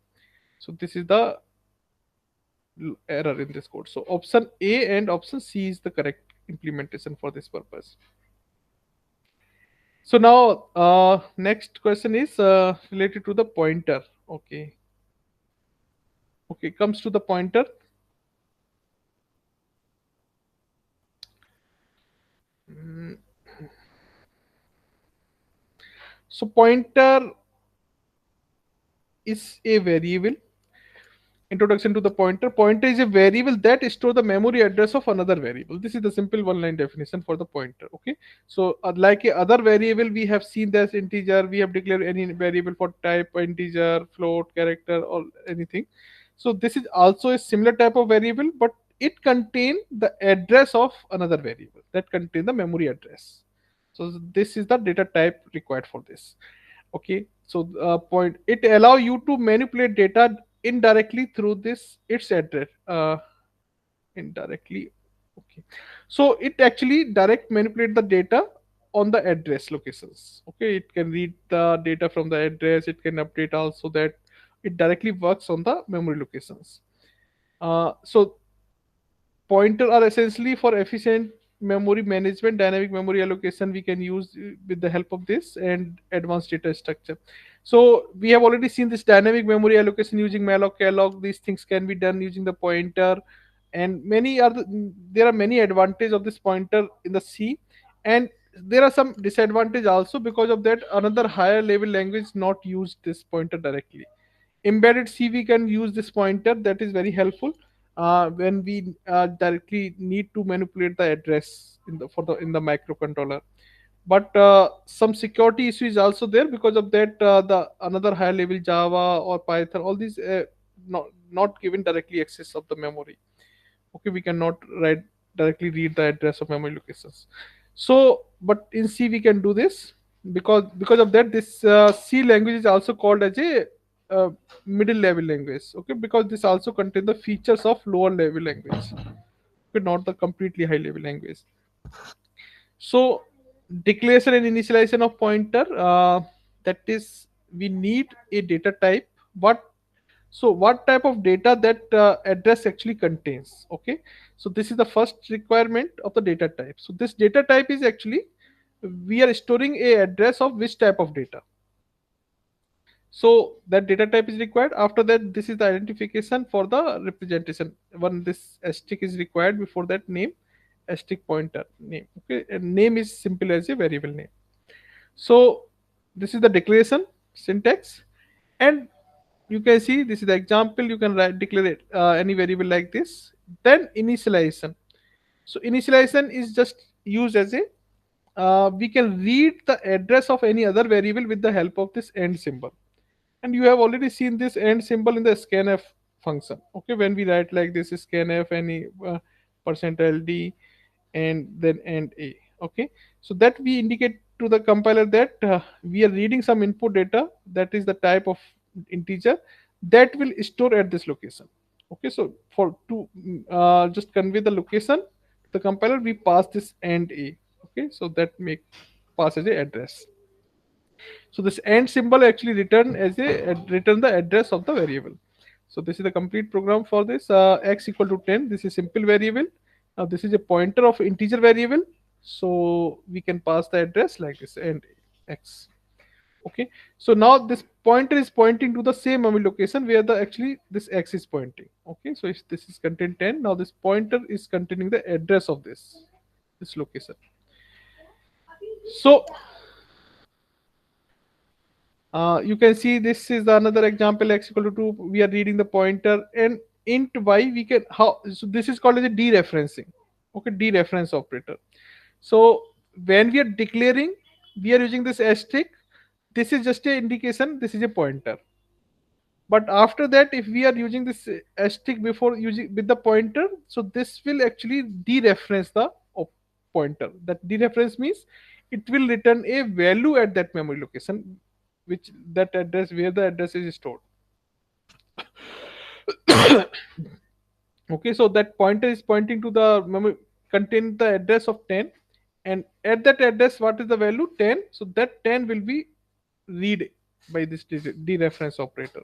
A: So this is the error in this code. So option A and option C is the correct implementation for this purpose. So now, next question is related to the pointer. Okay. Okay, comes to the pointer. Mm, So pointer is a variable. Introduction to the pointer. Pointer is a variable that store the memory address of another variable. This is the simple one-line definition for the pointer. Okay. So like a other variable, we have seen this integer. We have declared any variable for type integer, float, character, or anything. So this is also a similar type of variable, but it contain the address of another variable that contain the memory address. So this is the data type required for this. Okay, so point it allow you to manipulate data indirectly through this its address, indirectly. Okay, so it actually direct manipulate the data on the address locations. Okay, it can read the data from the address, it can update also that it directly works on the memory locations. So pointer are essentially for efficient memory management, dynamic memory allocation we can use with the help of this and advanced data structure. So we have already seen this dynamic memory allocation using malloc, calloc. These things can be done using the pointer, and there are many advantages of this pointer in the C, and there are some disadvantage also. Because of that, another higher level language not use this pointer directly. Embedded C, we can use this pointer, that is very helpful when we directly need to manipulate the address in the microcontroller. But some security issue is also there. Because of that, the another higher level Java or Python, all these not given directly access of the memory. Okay, we cannot write directly read the address of memory locations. So but in C we can do this. Because of that, this C language is also called as a uh, middle level language. Okay, because this also contain the features of lower level language. Okay, not the completely high level language. So declaration and initialization of pointer, that is we need a data type. What type of data that address actually contains? Okay, so this is the first requirement of the data type. So this data type is actually we are storing a address of which type of data. So that data type is required. After that, this is the identification for the representation. One this asterisk is required before that name, asterisk pointer name. Okay, and name is simple as a variable name. So this is the declaration syntax, and you can see this is the example. You can write declare it, any variable like this. Then initialization. So initialization is just used as a we can read the address of any other variable with the help of this AND symbol. And you have already seen this AND symbol in the scanf function. Okay, when we write like this scanf any percent %ld and then AND a. Okay, so that we indicate to the compiler that we are reading some input data that is the type of integer that will store at this location. Okay, so for to just convey the location to the compiler, we pass this AND a. Okay, so that make pass as a address. So this AND symbol actually return the address of the variable. So this is the complete program for this. X equal to 10. This is simple variable. Now this is a pointer of integer variable. So we can pass the address like this and x. Okay. So now this pointer is pointing to the same memory location where the actually this x is pointing. Okay. So if this is contain 10, now this pointer is containing the address of this location. So You can see this is another example x equal to 2. We are reading the pointer, and int y we can how, so this is called as a dereferencing. Okay, dereference operator. So when we are declaring, we are using this asterisk. This is just a indication. This is a pointer. But after that, if we are using this asterisk before using with the pointer, so this will actually dereference the pointer. That dereference means it will return a value at that memory location, which that address where the address is stored. Okay, so that pointer is pointing to the memory contain the address of 10, and at that address, what is the value? 10. So that 10 will be read by this dereference operator.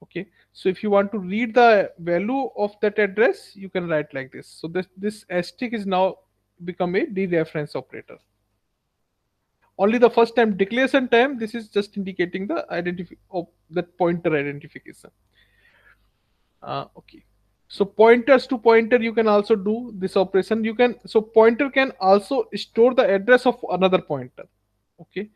A: Okay, so if you want to read the value of that address, you can write like this. So this asterisk is now become a dereference operator. Only the first time declaration time, this is just indicating the identity of that pointer identification. Okay, so pointers to pointer, you can also do this operation. You can, so pointer can also store the address of another pointer. Okay,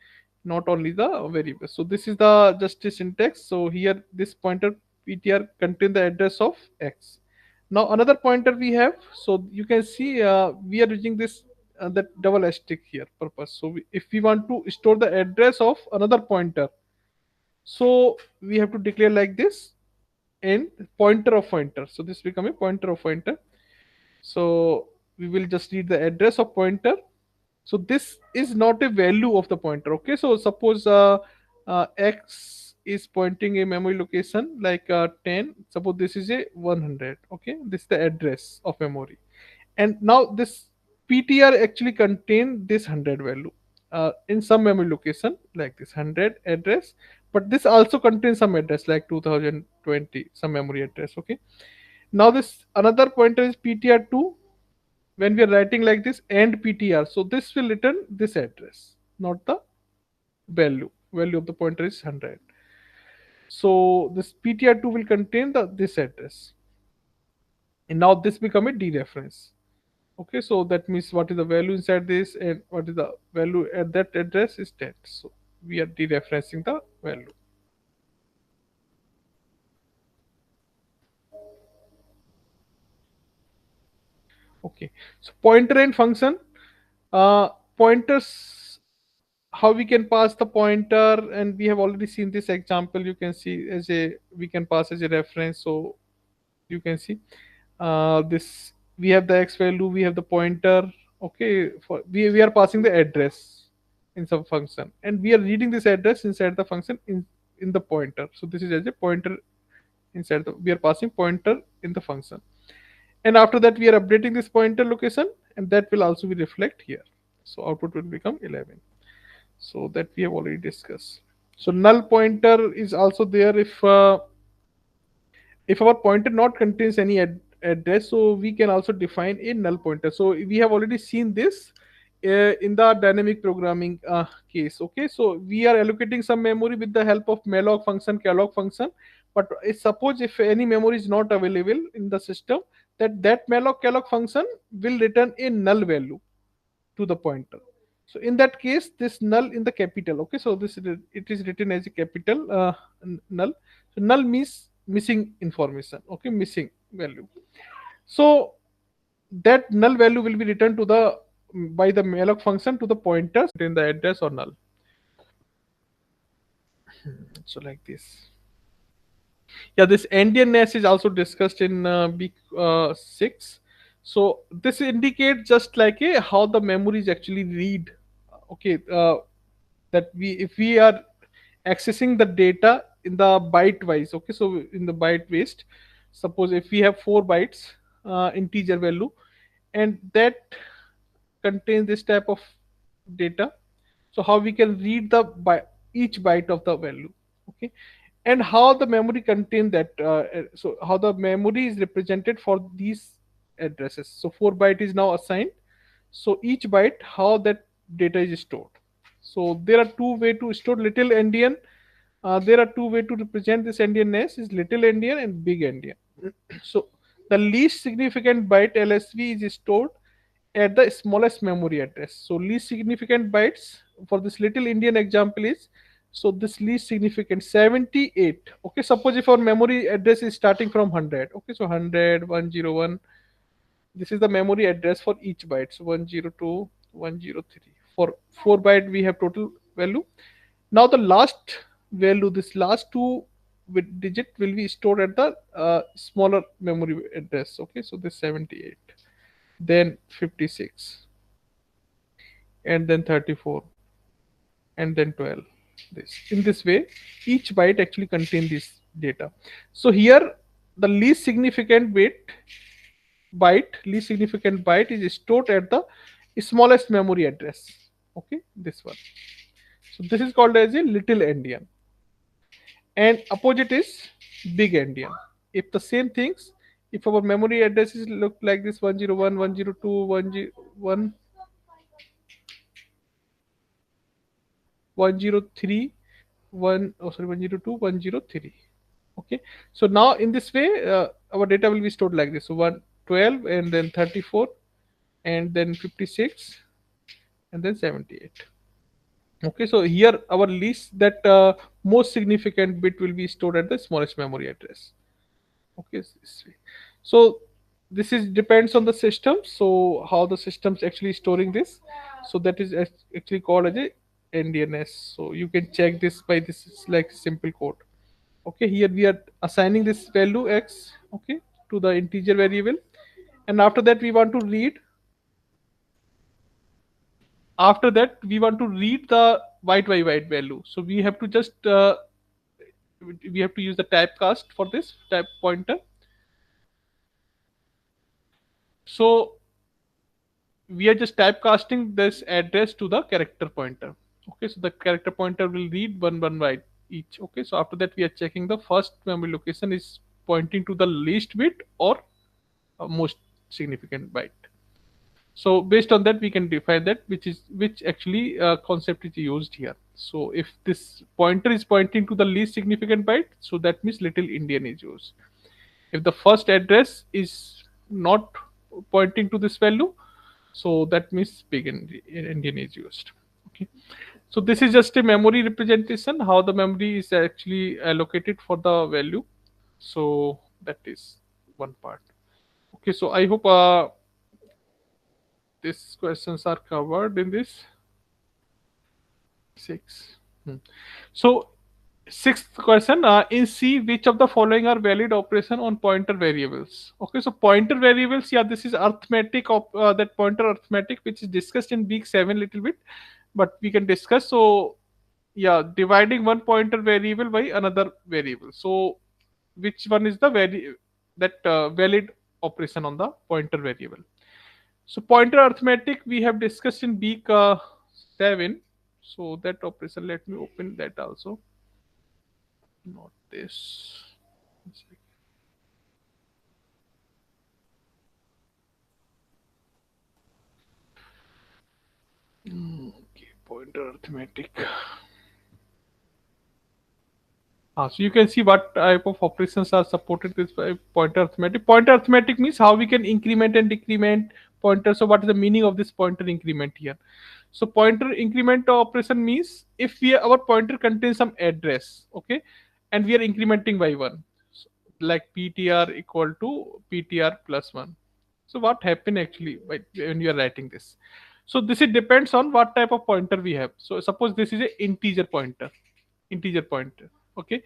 A: not only the variable. So this is the just a syntax. So here this pointer ptr contain the address of x. Now another pointer we have, so you can see we are using this that double asterisk here purpose. So if we want to store the address of another pointer, so we have to declare like this, and pointer of pointer. So this become a pointer of pointer. So we will just read the address of pointer. So this is not a value of the pointer. Okay, so suppose x is pointing a memory location like 10. Suppose this is a 100. Okay, this is the address of memory, and now this ptr actually contain this 100 value in some memory location like this 100 address, but this also contains some address like 2020 some memory address. Okay, now this another pointer is ptr2. When we are writing like this and ptr, so this will return this address, not the value of the pointer is 100. So this ptr2 will contain this address, and now this become a dereference. Okay, so that means what is the value inside this and what is the value at that address is 10. So we are dereferencing the value. Okay, so pointer and function. Pointers, how we can pass the pointer, and we have already seen this example. You can see as a we can pass as a reference. So you can see this we have the x value, we have the pointer. Okay, for we are passing the address in some function, and we are reading this address inside the function in the pointer. So this is as a pointer inside the, we are passing pointer in the function, and after that we are updating this pointer location, and that will also be reflect here. So output will become 11. So that we have already discussed. So null pointer is also there if our pointer not contains any address, so we can also define a null pointer. So we have already seen this in the dynamic programming case. Okay, so we are allocating some memory with the help of malloc function, calloc function, but suppose if any memory is not available in the system, that malloc calloc function will return a null value to the pointer. So in that case, this null in the capital. Okay, so this it is written as a capital null. So null means missing information. Okay, missing value. So that null value will be returned to the by the malloc function to the pointers in the address or null. So like this. Yeah, this endianness is also discussed in B6. So this indicates just like a how the memory is actually read. Okay, that we if we are accessing the data in the byte wise. Okay, so in the byte waste, suppose if we have 4 bytes integer value, and that contains this type of data, so how we can read the each byte of the value. Okay, and how the memory contain that so how the memory is represented for these addresses. So 4 byte is now assigned, so each byte how that data is stored. So there are two way to store little endian. There are two way to represent this endianness is little endian and big endian. So the least significant byte lsv is stored at the smallest memory address. So least significant bytes for this little endian example is So this least significant 78. Okay, suppose if our memory address is starting from 100. Okay, so 100, 101. This is the memory address for each byte. So 102, 103. For 4 byte, we have total value. Now the last value, this last two with digit will be stored at the smaller memory address. Okay, so this 78, then 56, and then 34, and then 12. This in this way, each byte actually contain this data. So here the least significant byte is stored at the smallest memory address. Okay, this one. So this is called as a little endian, and opposite is big endian. If the same things, if our memory addresses look like this 101, 102, 101, 103, 1, oh sorry, 102, 103. Okay, so now in this way our data will be stored like this. So 112, and then 34, and then 56, and then 78. Okay, so here our least that most significant bit will be stored at the smallest memory address. Okay, this way. So this is depends on the system, so how the system's actually storing this. So that is actually called as a ndns. So you can check this by this is like simple code. Okay, here we are assigning this value x, okay, to the integer variable, and after that we want to read the byte by byte value. So we have to just we have to use the typecast for this type pointer. So we are just typecasting this address to the character pointer. Okay, so the character pointer will read one byte each. Okay, so after that we are checking the first memory location is pointing to the least bit or most significant byte. So based on that we can define that which actually concept is used here. So if this pointer is pointing to the least significant byte, so that means little Indian is used. If the first address is not pointing to this value, so that means big Indian is used. Okay, so this is just a memory representation, how the memory is actually allocated for the value. So that is one part. Okay, so I hope these questions are covered in this 6. So sixth question, in C, which of the following are valid operation on pointer variables? Okay, so pointer variables, yeah, this is arithmetic of that pointer arithmetic, which is discussed in week 7 little bit, but we can discuss. So yeah, dividing one pointer variable by another variable. So which one is the valid operation on the pointer variable? So pointer arithmetic we have discussed in week 7. So that operation, let me open that also. Not this. One second. Okay, pointer arithmetic. So you can see what type of operations are supported with pointer arithmetic. Pointer arithmetic means how we can increment and decrement pointer. So what is the meaning of this pointer increment here? So pointer increment operation means if our pointer contains some address, okay, and we are incrementing by one, so like ptr equal to ptr plus one. So what happened actually when you are writing this? So this it depends on what type of pointer we have. So suppose this is a integer pointer. Okay,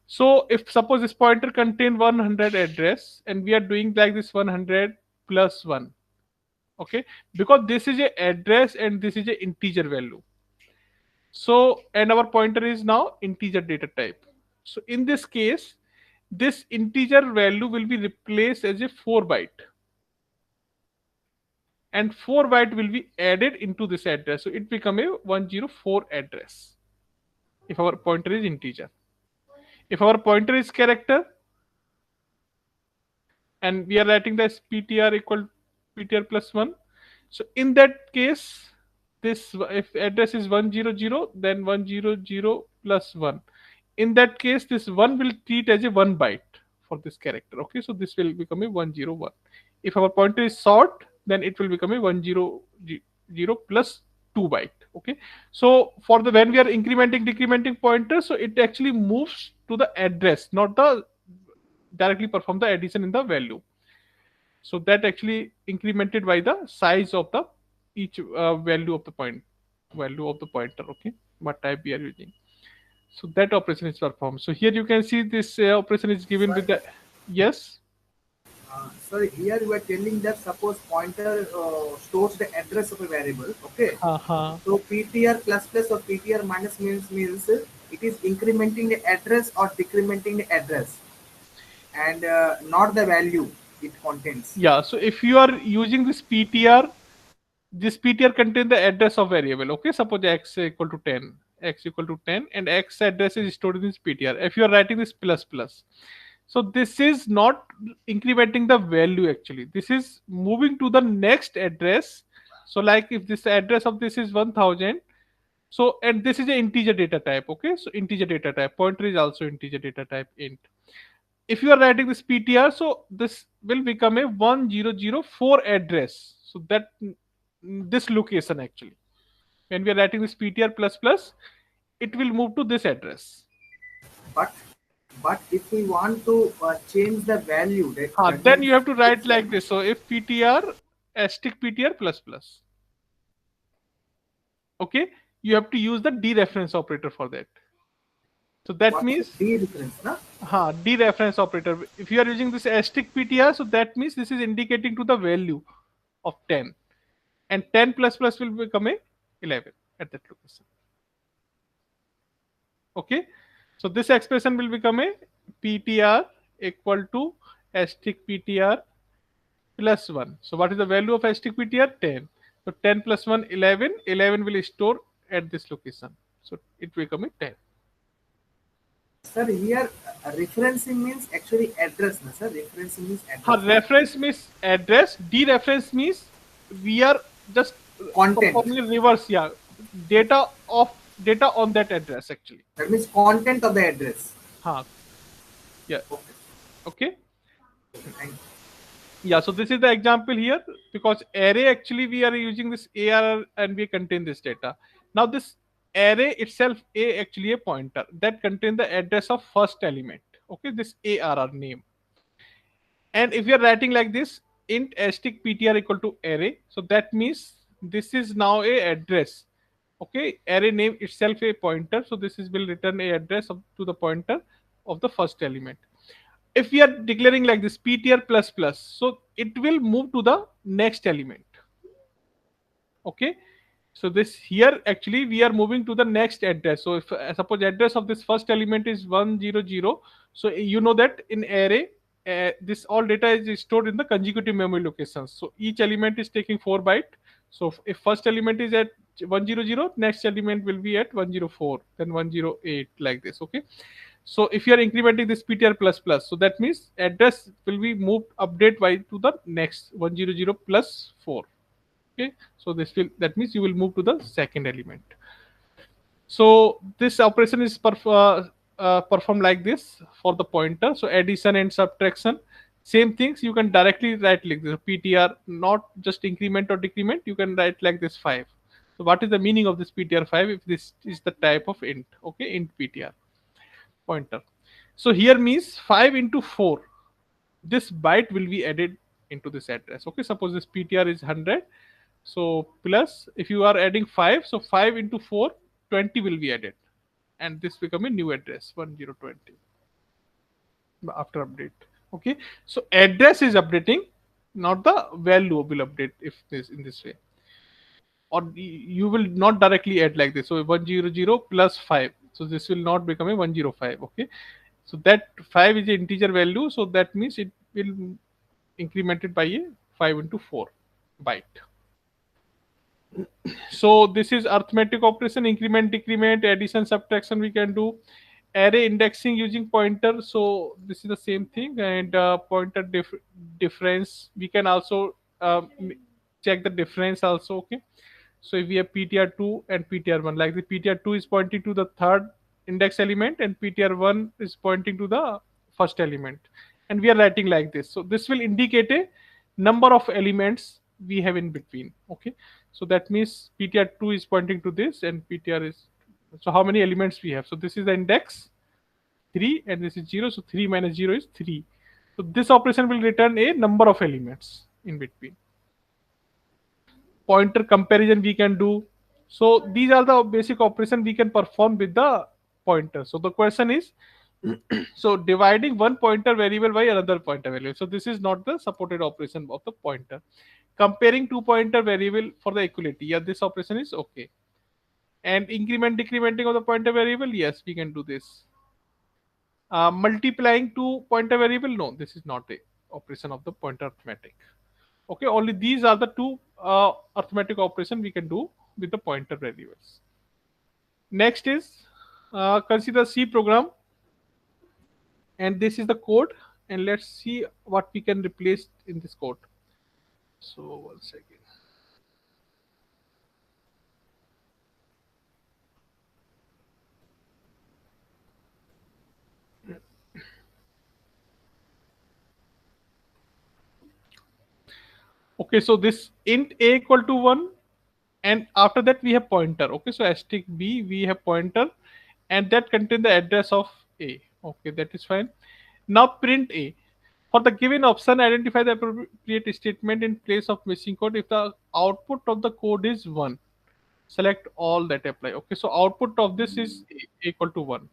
A: so if suppose this pointer contain 100 address and we are doing like this 100 plus 1. Okay, because this is a address and this is a integer value. So and our pointer is now integer data type. So in this case, this integer value will be replaced as a 4 byte, and 4 byte will be added into this address. So it become a 104 address if our pointer is integer. If our pointer is character and we are writing this ptr equal ptr plus 1, so in that case, this if address is 100, then 100 plus 1. In that case, this 1 will treat as a 1 byte for this character. Okay, so this will become a 101. If our pointer is short, then it will become a 100 plus 2 byte. Okay, so for the when we are incrementing decrementing pointer, so it actually moves to the address, not the directly perform the addition in the value. So that actually incremented by the size of the each value of the pointer. Okay, what type we are using. So that operation is performed. So here you can see this operation is given with the yes.
G: Sorry, here you are telling that suppose pointer stores the address of a variable. Okay.
A: Uh-huh.
G: So PTR plus plus or PTR minus means it is incrementing the address or decrementing the address, and not the value it contains.
A: Yeah, so if you are using this PTR contain the address of variable. Okay, suppose x equal to 10, x equal to 10, and x address is stored in this PTR. If you are writing this plus plus, so this is not incrementing the value actually. This is moving to the next address. So like if this address of this is 1000, so and this is an integer data type. Okay, so integer data type pointer is also integer data type int. If you are writing this PTR, so this will become a 1004 address. So that this location actually, when we are writing this PTR plus plus, it will move to this address.
G: But if we want to change the value, that
A: Then
G: means
A: you have to write
G: it's
A: like this. So if PTR asterisk PTR plus plus, okay, you have to use the dereference operator for that. So that
G: what's the
A: means
G: D difference, na?
A: dereference operator. If you are using this asterisk PTR, so that means this is indicating to the value of 10, and 10 plus plus will become a 11 at that location. Okay, so this expression will become a PTR equal to asterisk PTR plus 1. So what is the value of asterisk PTR? 10. So 10 plus 1, 11. 11 will store at this location. So it will become a 10.
G: Sir, here referencing means actually address, na sir? Referencing means address, na?
A: Reference means address. Dereference means we are just
G: Content.
A: performing reverse. Yeah, data of data on that address actually.
G: That means content of the address.
A: Ha. Yeah.
G: Okay.
A: Okay.
G: Thank you.
A: Yeah, so this is the example here, because array actually we are using this ARR and we contain this data. Now this array itself a actually a pointer that contain the address of first element. Okay, this ARR name. And if we are writing like this, int asterisk PTR equal to array, so that means this is now a address. Okay, array name itself a pointer, so this is will return a address to the pointer of the first element. If we are declaring like this PTR plus plus, so it will move to the next element. Okay, so this here actually we are moving to the next address. So if suppose address of this first element is 100, so you know that in array this all data is stored in the consecutive memory locations. So each element is taking 4 byte. So if first element is at 100, next element will be at 104, then 108, like this. Okay, so if you are incrementing this PTR plus plus, so that means address will be moved update by to the next 100 plus 4. Okay, so this will that means you will move to the second element. So this operation is performed like this for the pointer. So addition and subtraction, same things you can directly write like this PTR, not just increment or decrement. You can write like this 5. So what is the meaning of this PTR 5 if this is the type of int? Okay, int PTR pointer. So here means 5 into 4. This byte will be added into this address. Okay, suppose this PTR is 100. So plus if you are adding 5, so 5 into 4, 20 will be added. And this become a new address 1020 after update. Okay, so address is updating, not the value will update if this in this way. Or you will not directly add like this. So 100 plus 5. So this will not become a 105. Okay, so that 5 is an integer value. So that means it will increment it by a 5 into 4 byte. So this is arithmetic operation, increment, decrement, addition, subtraction we can do. Array indexing using pointer. So this is the same thing, and pointer difference. We can also check the difference also. Okay. So if we have PTR2 and PTR1, like the PTR2 is pointing to the third index element and PTR1 is pointing to the first element. And we are writing like this. So this will indicate a number of elements we have in between. Okay, so that means ptr2 is pointing to this, and ptr is, so how many elements we have? So this is the index 3, and this is 0, so 3 minus 0 is 3. So this operation will return a number of elements in between. Pointer comparison we can do. So these are the basic operation we can perform with the pointer. So the question is, so dividing one pointer variable by another pointer variable, so this is not the supported operation of the pointer. Comparing two pointer variable for the equality, yeah, this operation is okay. And increment decrementing of the pointer variable, yes, we can do this. Multiplying two pointer variable, no, this is not a operation of the pointer arithmetic. Okay, only these are the two arithmetic operation we can do with the pointer variables. Next is, consider C program, and this is the code, and let's see what we can replace in this code. So 1 second. Okay, so this int a equal to 1, and after that we have pointer. Okay, so asterisk b, we have pointer, and that contain the address of a. Okay, that is fine. Now print a. For the given option, identify the appropriate statement in place of missing code. If the output of the code is 1, select all that apply. Okay, so output of this is a equal to 1.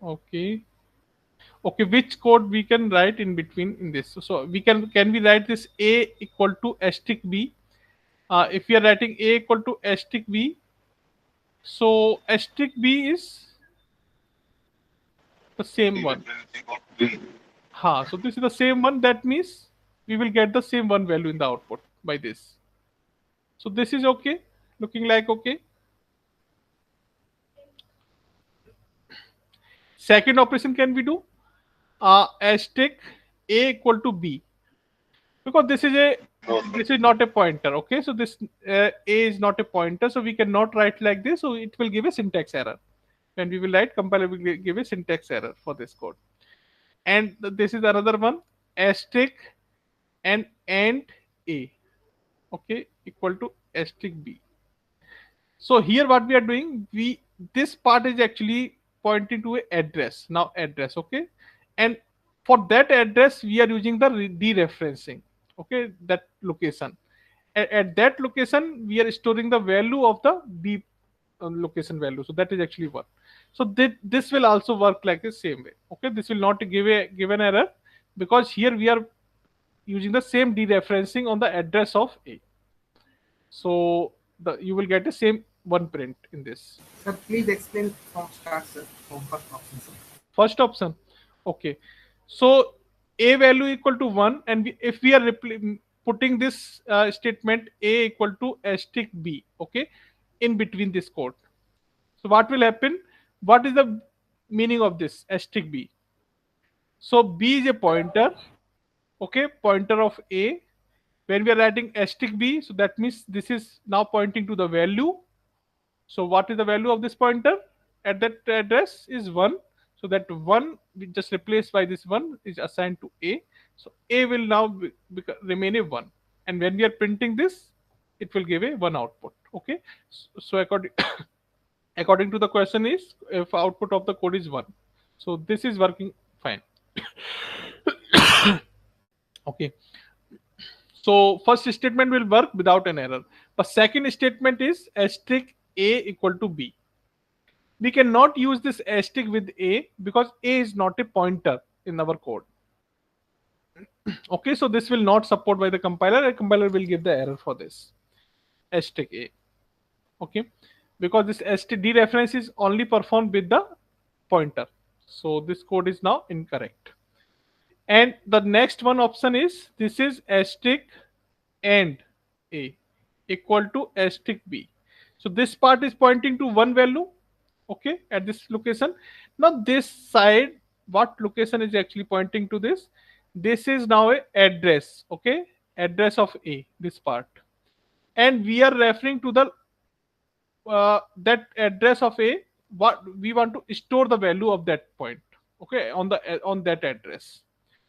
A: Okay. Okay, which code we can write in between in this? So can we write this a equal to asterisk b? If we are writing a equal to asterisk b, so asterisk b is the same one. Ha, so this is the same one. That means we will get the same one value in the output by this. So this is okay, looking like okay. Second operation can we do? Asterisk a equal to b, because this is not a pointer. Okay, so this a is not a pointer, so we cannot write like this, so it will give a syntax error. When we will write, compiler will give a syntax error for this code. And this is another one, asterisk and a, okay, equal to asterisk b. So here what we are doing, this part is actually pointing to a address. Now address, okay, and for that address we are using the dereferencing. Okay, that location. At that location we are storing the value of the b location value. So that is actually one. So this will also work like the same way. Okay, this will not give an error, because here we are using the same dereferencing on the address of a. So you will get the same one print in this.
G: Sir, please explain from start, sir, from first option, sir.
A: First option, okay. So a value equal to 1, and if we are putting this statement a equal to asterisk b, okay, in between this code. So what will happen? What is the meaning of this asterisk b? So b is a pointer, okay, pointer of a. When we are writing asterisk b, so that means this is now pointing to the value. So what is the value of this pointer at that address is 1. So that 1 we just replaced by this 1 is assigned to a. So a will now remain a 1. And when we are printing this, it will give a 1 output. Okay. So according to the question is, if output of the code is 1. So this is working fine. Okay. So first statement will work without an error. But second statement is asterisk a equal to b. We cannot use this asterisk with a because a is not a pointer in our code. Okay, so this will not support by the compiler. A compiler will give the error for this asterisk a. Okay, because this asterisk dereference is only performed with the pointer. So this code is now incorrect. And the next one option is, this is asterisk and a equal to asterisk b. So this part is pointing to one value, okay, at this location. Now this side, what location is actually pointing to this? This is now a address, okay, address of a, this part, and we are referring to the that address of a, what we want to store the value of that point, okay, on that address.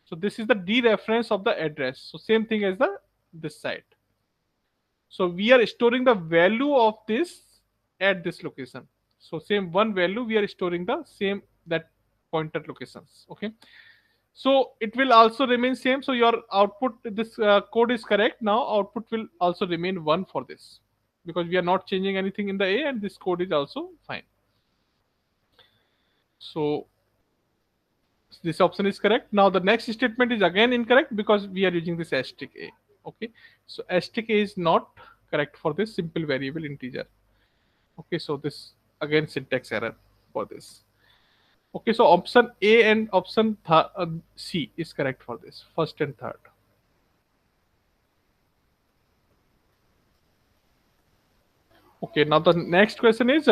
A: So this is the dereference of the address. So same thing as the this side. So we are storing the value of this at this location. So same one value we are storing the same that pointer locations. Okay, so it will also remain same. So your output, this code is correct. Now output will also remain 1 for this, because we are not changing anything in the A, and this code is also fine. So this option is correct. Now the next statement is again incorrect because we are using this asterisk A. Okay, so asterisk A is not correct for this simple variable integer. Okay, so this again syntax error for this. Okay, so option A and option C is correct for this, first and third. Okay, now the next question is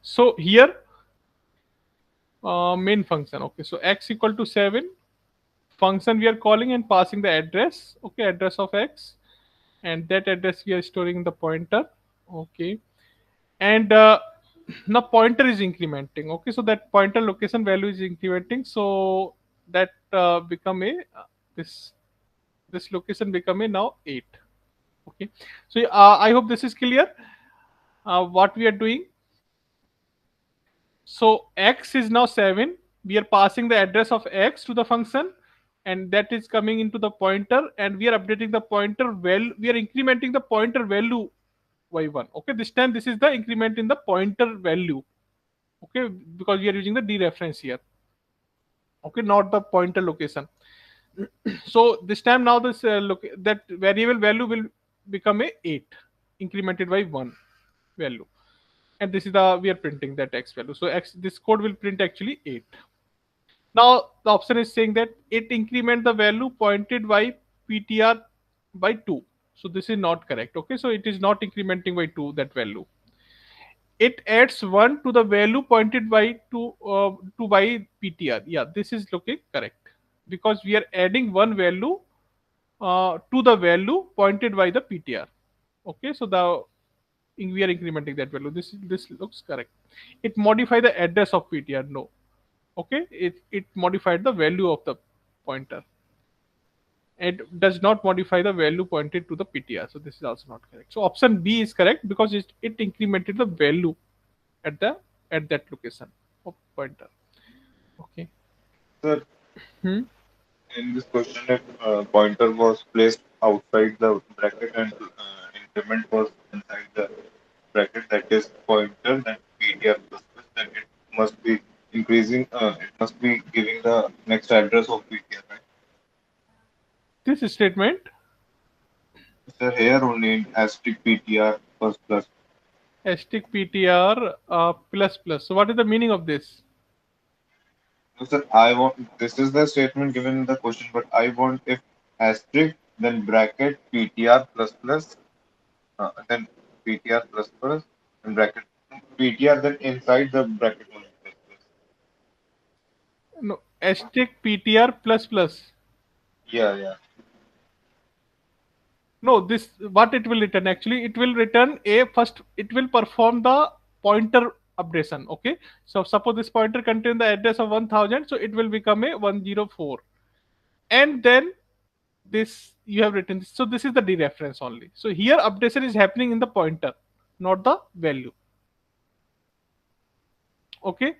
A: so here main function. Okay, so x equal to 7 function we are calling and passing the address. Okay, address of x, and that address we are storing in the pointer. Okay, and now pointer is incrementing. Okay, so that pointer location value is incrementing, so that become a this this location become a now 8. Okay, so I hope this is clear what we are doing. So x is now 7. We are passing the address of x to the function, and that is coming into the pointer, and we are updating the pointer value. We are incrementing the pointer value by 1. Okay, this time this is the increment in the pointer value. Okay, because we are using the dereference here. Okay, not the pointer location. So this time now this that variable value will become a 8, incremented by 1 value, and this is the we are printing that x value. So x, this code will print actually 8. Now the option is saying that it increment the value pointed by ptr by 2. So this is not correct. Okay, so it is not incrementing by 2 that value. It adds 1 to the value pointed by to by ptr. Yeah, this is looking correct, because we are adding one value to the value pointed by the ptr. Okay, so the we are incrementing that value. This looks correct. It modify the address of ptr. No. Okay, it modified the value of the pointer. It does not modify the value pointed to the ptr. So this is also not correct. So option B is correct, because it incremented the value at the at that location of pointer. Okay.
B: Sir,
A: Hmm?
B: in this question, if pointer was placed outside the bracket and increment was inside the bracket, that is pointer, then ptr plus plus, then it must be increasing. It must be giving the next address of ptr, right?
A: This statement
B: So here only in asterisk ptr plus plus.
A: asterisk ptr plus plus. So what is the meaning of this?
B: No, sir, I want this is the statement given in the question, but I want if asterisk then bracket ptr plus plus then ptr plus plus and bracket ptr then inside the bracket only plus plus.
A: No, asterisk ptr plus plus.
B: Yeah, yeah.
A: No, this what it will return actually. It will return a first. It will perform the pointer updation. Okay, so suppose this pointer contains the address of 1000, so it will become a 104, and then this you have written this. So this is the dereference only. So here updation is happening in the pointer, not the value. Okay,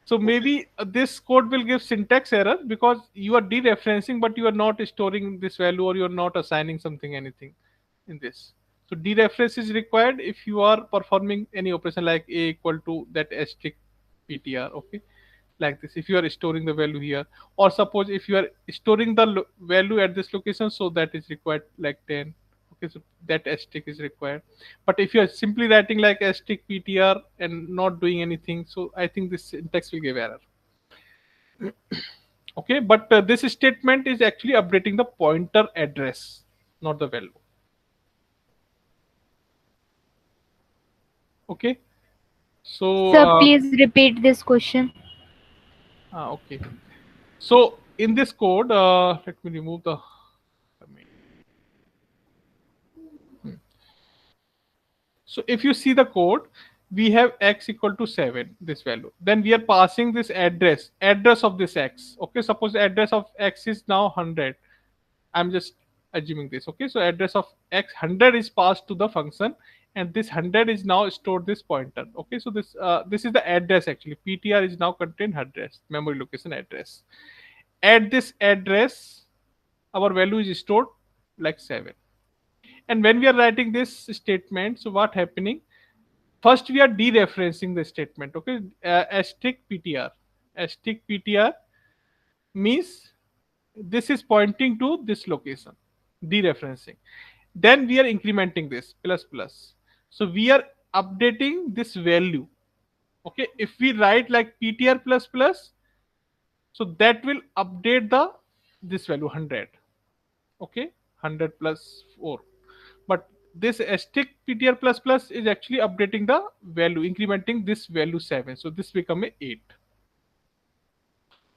A: so
B: Okay.
A: maybe this code will give syntax error because you are dereferencing, but you are not storing this value, or you are not assigning something anything in this. So dereference is required if you are performing any operation like a equal to that asterisk ptr. Okay, like this, if you are storing the value here, or suppose if you are storing the value at this location, so that is required like 10. Okay, so that asterisk is required. But if you are simply writing like asterisk ptr and not doing anything, so I think this syntax will give error. Okay, but this statement is actually updating the pointer address, not the value. Okay, so
D: Sir, please repeat this question.
A: okay, so in this code, let me remove the. So if you see the code, we have x equal to 7, this value. Then we are passing this address of this x. Okay, suppose the address of x is now 100. I'm just assuming this. Okay, so address of x 100 is passed to the function, and this 100 is now stored this pointer. Okay, so this is the address actually. PTR is now contain address, memory location address. At this address, our value is stored like 7. And when we are writing this statement, so what happening? First, we are dereferencing the statement. Okay, asterisk PTR. Asterisk PTR means this is pointing to this location. Dereferencing. Then we are incrementing this plus plus. So we are updating this value. Okay, if we write like PTR plus plus, so that will update the this value 100. Okay, 100 plus 4. But this asterisk PTR plus plus is actually updating the value, incrementing this value 7. So this become a 8.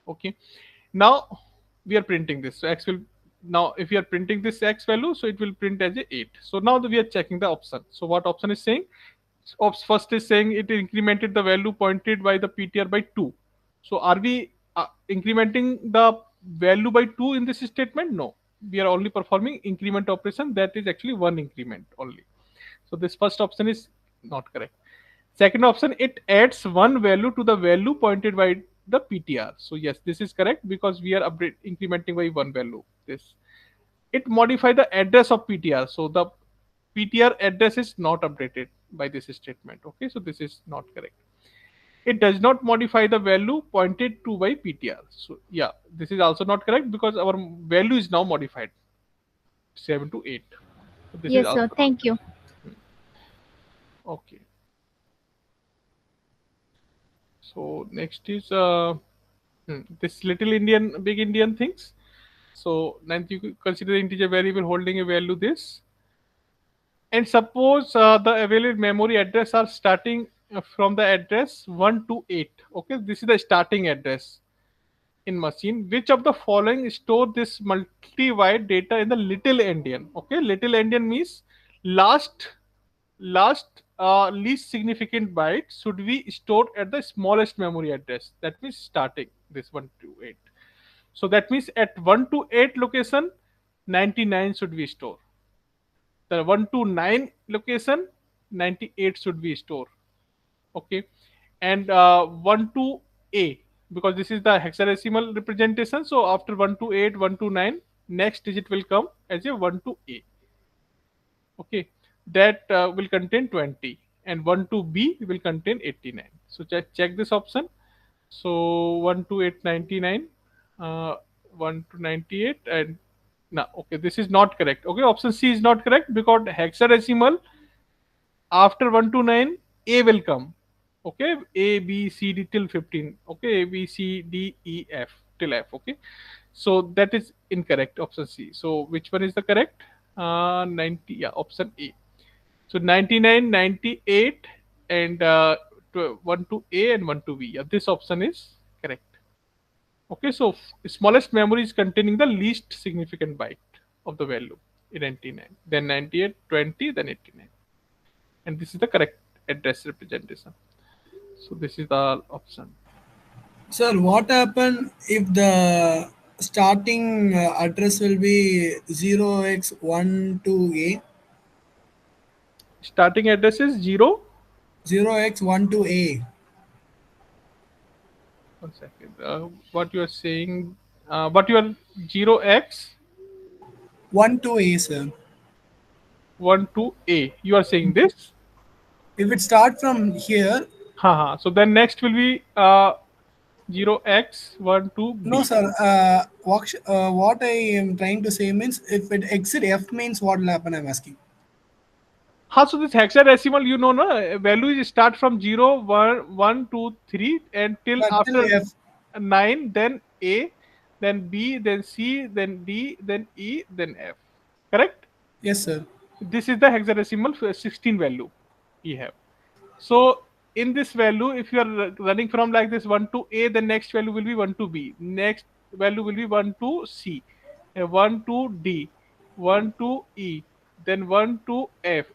A: Okay, now we are printing this. So x will, now if we are printing this x value, so it will print as a 8. So now we are checking the option. So what option is saying? First is saying it incremented the value pointed by the PTR by 2. So are we incrementing the value by 2 in this statement? No, we are only performing increment operation. That is actually one increment only. So this first option is not correct. Second option, it adds one value to the value pointed by the PTR. So yes, this is correct because we are incrementing by one value. This, it modify the address of PTR. So the PTR address is not updated by this statement. Okay, so this is not correct. It does not modify the value pointed to by PTR. So yeah, this is also not correct because our value is now modified 7 to 8. So this is
D: Yes,
A: also
D: sir.
A: not
D: Thank you.
A: okay. So next is this little Indian, big Indian things. So then you could consider the integer variable holding a value this. And suppose the available memory address are starting from the address 1 to 8. Okay, this is the starting address in machine. Which of the following store this multi-byte data in the little endian? Okay, little endian means last least significant byte should be stored at the smallest memory address. That means starting this 1 to 8. So that means at 1 to 8 location, 99 should be stored. The 1 to 9 location, 98 should be stored. Okay, and 1 to a, because this is the hexadecimal representation, so after 1 to 8, 1 to 9, next digit will come as a 1 to a. Okay, that will contain 20, and 1 to b will contain 89. So check this option. So 1 to 8, 99, 1 to 98, and no, okay, this is not correct. Okay, option C is not correct because hexadecimal after 1 to 9 a will come. Okay, a b c d till 15. Okay, a b c d e f till f. Okay, so that is incorrect, option C. So which one is the correct? 90, yeah, option A. So 99, 98, and 1 to a and 1 to b, yeah, this option is correct. Okay, so smallest memory is containing the least significant byte of the value in 99, then 98, 20, then 89, and this is the correct address representation. So this is the option.
E: Sir, what happen if the starting address will be 0x12A?
A: Starting address is 0.
E: 0x12A.
A: One second. What you are saying? What you are 0x
E: 12A, sir.
A: 1 to a. You are saying this?
E: If it start from here,
A: Haha. So then next will be 0x1 to
E: no,
A: b.
E: sir. What I am trying to say means if it exit F means what will happen, I'm asking.
A: So this hexadecimal, no, value is start from 0, 1, 1, 2, 3, and till
E: Till
A: after
E: F.
A: 9, then A, then B, then C, then D, then E, then F. Correct?
E: Yes, sir.
A: This is the hexadecimal 16 value we have. So in this value, if you are running from like this 1 to A, the next value will be 1 to B. Next value will be 1 to C, 1 to D, 1 to E, then 1 to F.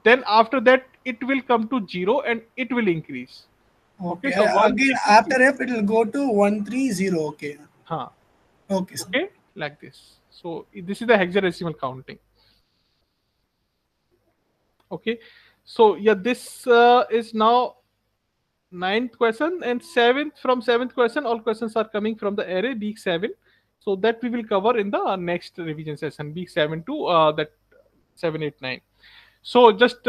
A: Then after that, it will come to 0 and it will increase. Okay,
E: Okay.
A: so 1,
E: Again,
A: 3, 2, 3.
E: after F, it will go to 130. Okay.
A: Huh.
E: Okay, sir.
A: Okay, like this. So this is the hexadecimal counting. Okay, so yeah, this is now ninth question, and seventh, from seventh question all questions are coming from the array week 7. So that we will cover in the next revision session, week 7 to that 7, 8, 9. So just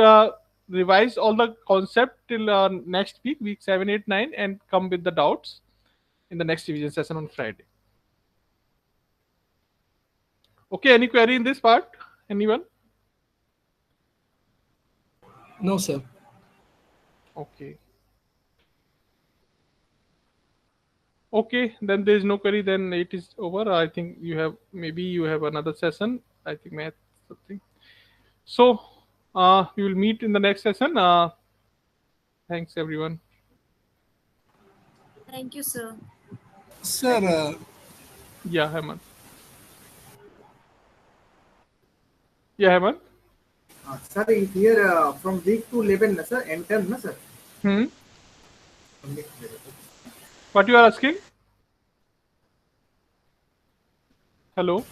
A: revise all the concept till next week, week 7, 8, 9, and come with the doubts in the next revision session on Friday. Okay, any query in this part? Anyone?
E: No, sir.
A: Okay. Okay, then there is no query. Then it is over. I think you have another session. I think math something. So we will meet in the next session. Thanks everyone.
H: Thank you, sir.
E: Sir,
G: Thank you.
A: Yeah, Hemant. Yeah, Hemant.
G: Sir, here from week to 11, na, sir, enter, na, sir.
A: Hmm.
G: From week to 11.
A: What you are asking? Hello.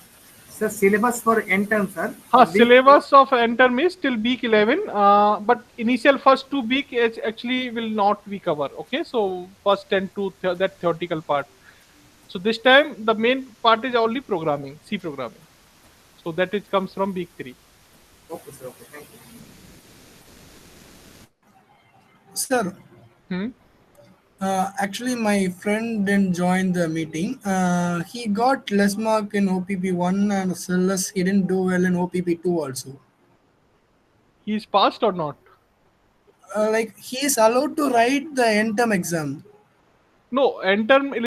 G: Sir, syllabus for enter, sir. From week
A: Syllabus of enter is till week 11. But initial first 2 week is actually will not be cover. Okay, so first 10 to that theoretical part. So this time the main part is only programming, C programming. So that it comes from week 3.
G: Okay, sir. Okay, thank you.
E: sir.
A: Hmm.
E: Actually, my friend didn't join the meeting. He got less mark in OPP 1 and still he didn't do well in OPP 2 also.
A: He is passed or not?
E: Like he is allowed to write the end term exam.
A: No, end term